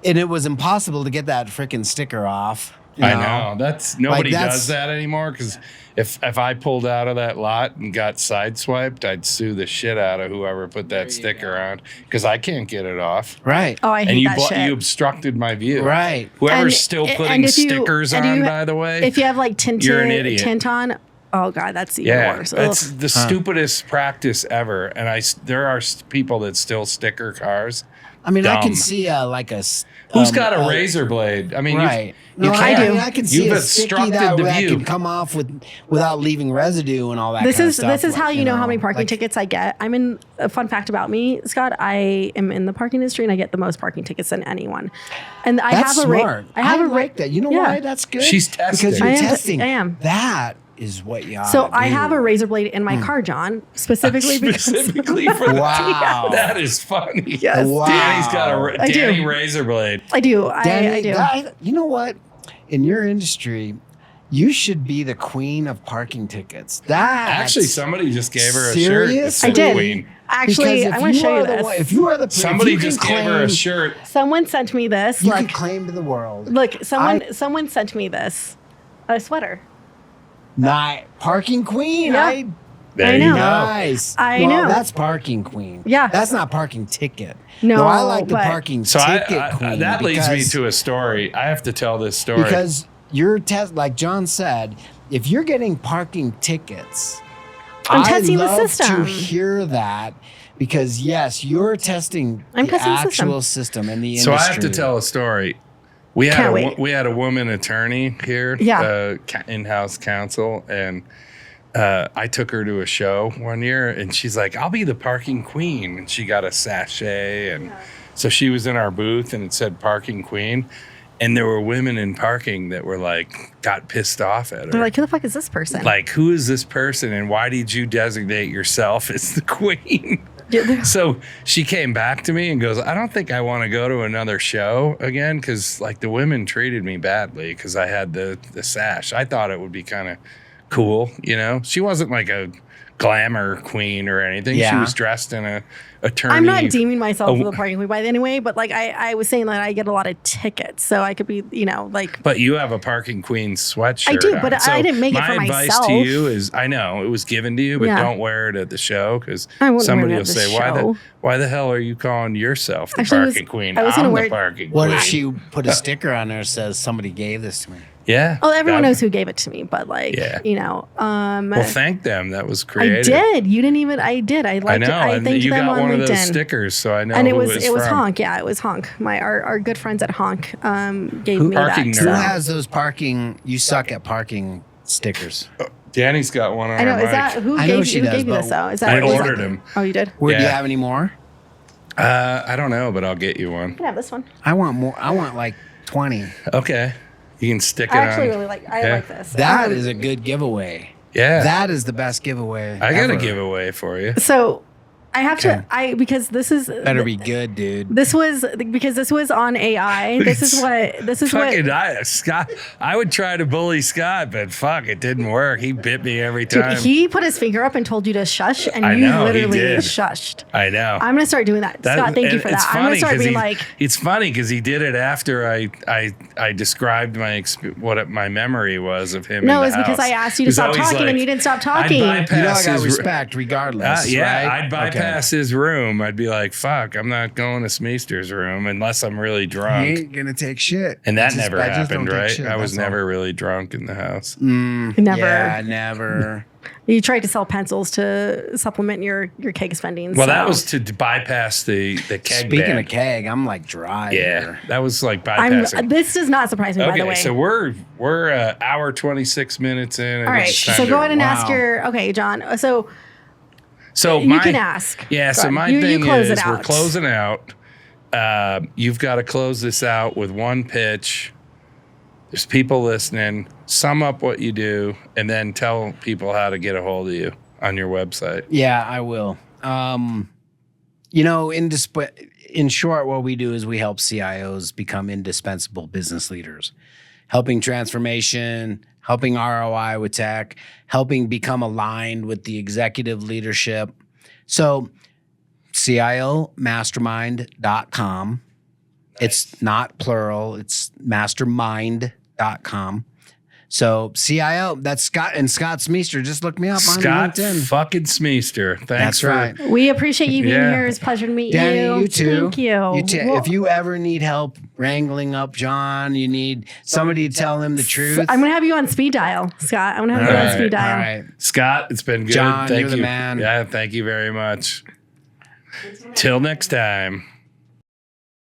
and it was impossible to get that freaking sticker off. you I know. That's nobody that's- does that anymore because if I pulled out of that lot and got sideswiped, I'd sue the shit out of whoever put that sticker on because I can't get it off. Right. Oh, I hate And you that shit. you obstructed my view. Right. Whoever's And- still and putting if you- stickers and on, you- by the way, If you have like You're an idiot. tint on, oh god, that's even yeah, worse. that's Ugh. the stupidest practice ever. And there are people that still sticker cars. I mean, I can Dumb. see Who's got a razor blade? I mean, Right. You No, can't. I do. I can see You've a sticky obstructed that, the that view. can come off without leaving residue and all that. This kind is of stuff. this is how you know how many parking like- tickets I get. I'm in a fun fact about me, Scott. I am in the parking industry and I get the most parking tickets than anyone. And I That's have a rate. smart. I have a like rate that. You know yeah. why? That's good. She's testing. because you're I am- testing. I am. That is what you. So oughta I do. have a razor blade in my car, John, specifically because Specifically for Wow. that is funny. Yes. Wow. Danny's got a I do. Danny razor blade. I do. I Danny, do. you know what? In your industry, you should be the queen of parking tickets. That Actually, somebody just gave her a Serious? shirt. It's I the did. Queen. Actually, I'm going to show you this. If you are the Somebody if you just can gave her a claim- shirt. Someone sent me this. You Look, can claim to the world. look. Someone sent me this. A sweater. Parking queen. Yeah. There I you know. go. Nice. I well, know. That's parking queen. Yeah. That's not parking ticket. No, I like the but- parking So ticket queen. that leads me because- to a story. I have to tell this story. Because you're like John said, if you're getting parking tickets, I'm testing the love system. to hear that because yes, you're testing I'm the testing the actual system and the so industry. I have to tell a story. We Can't had wait. we had a woman attorney here, Yeah. in-house counsel, and I took her to a show one year, and she's like, "I'll be the parking queen," and she got a sachet, and so she was in our booth, and it said "Parking Queen," and there were women in parking that were like, got pissed off at her. They're like, who the fuck is this person? Like, who is this person, and why did you designate yourself as the queen? So she came back to me and goes, I don't think I want to go to another show again because like the women treated me badly because I had the sash. I thought it would be kind of cool, you know. She wasn't like a glamour queen or anything. She Yeah. was dressed in a attorney. I'm not deeming myself the parking queen by anyway, but like I was saying that I get a lot of tickets, so I could be, you know, like. But you have a parking queen sweatshirt. I do, on. but So I didn't make it for my myself. advice to you is, I know it was given to you, but Yeah. don't wear it at the show because I wouldn't wear somebody it at will the say, show. why the hell are you calling yourself the Actually, parking queen? I was gonna I'm wear the it- parking What queen. if she put a sticker on there that says somebody gave this to me? Yeah. Oh, everyone that- knows who gave it to me, but like, Yeah. you know, Well, thank them. That was I creative. did. You didn't even. I did. I I liked know. it. I And thanked you them got on one LinkedIn. of those stickers, so I know And who it was from. Honk. Yeah, it was Honk. Our good friends at Honk gave me Parking that. nerd. Who So. has those parking? You suck at parking stickers. Danny's got one on I know. her Is mic. that who I know gave she who does, gave you but this though? Is that I was ordered that- him. Oh, you did. Where do you Yeah. have any more? I don't know, but I'll get you one. I can have this one. I want more. I want like 20. Okay. You can stick it I actually on. really like. I Yeah. like this. That is a good giveaway. Yeah. That is the best giveaway. I got a ever. giveaway for you. So I have Okay. to. Because this is Better be good, dude. This was because this was on AI. This is Fucking what. Scott. I would try to bully Scott, but fuck, it didn't work. He bit me every time. He put his finger up and told you to shush, and I you know, he literally did. shushed. I know. I'm gonna start doing that. Scott, thank you and for it's that. I'm gonna funny start 'cause being he- like, it's funny because he did it after I described what my memory was of him. no, in it's the because house. I asked you He to was stop always talking like, and you didn't stop I'd talking. bypass You know I got his- respect regardless, yeah, right? I'd bypass his room. I'd be like, "Fuck, I'm not going to Smeester's room unless I'm really He drunk." ain't gonna take shit. And that Just- never I just happened, don't take right? shit, I was that's all. never really drunk in the house. Never. Yeah, never. You tried to sell pencils to supplement your keg spending. Well, so. that was to bypass the keg Speaking ban. of keg, I'm like dry. yeah, here. that was like bypassing. This does not surprise me, by the Okay, way. so we're hour 26 minutes in. And All right. it's time So to- go ahead and ask Wow. your. Okay, John. So So you can ask. Yeah. Go So ahead. my You thing close is it we're out. closing out. You've got to close this out with one pitch. There's people listening. Sum up what you do, and then tell people how to get a hold of you on your website. Yeah, I will. You know, in short, what we do is we help CIOs become indispensable business leaders, helping transformation, helping ROI with tech, helping become aligned with the executive leadership. So CIOmastermind.com. It's not plural. It's mastermind.com. So CIO, that's Scott and Scott Smeester. Just look me up on Scott LinkedIn. fucking Smeester. Thanks That's for right. We appreciate you being Yeah. here. It's a pleasure to meet Danny, you. you too. Thank you. Well, If you ever need help wrangling up John, you need somebody to tell him the truth. I'm gonna have you on speed dial, Scott. I'm gonna have you on All speed dial. All right. Scott, it's been good. John, Thank you're the you. man. Yeah, thank you very much. Till next time.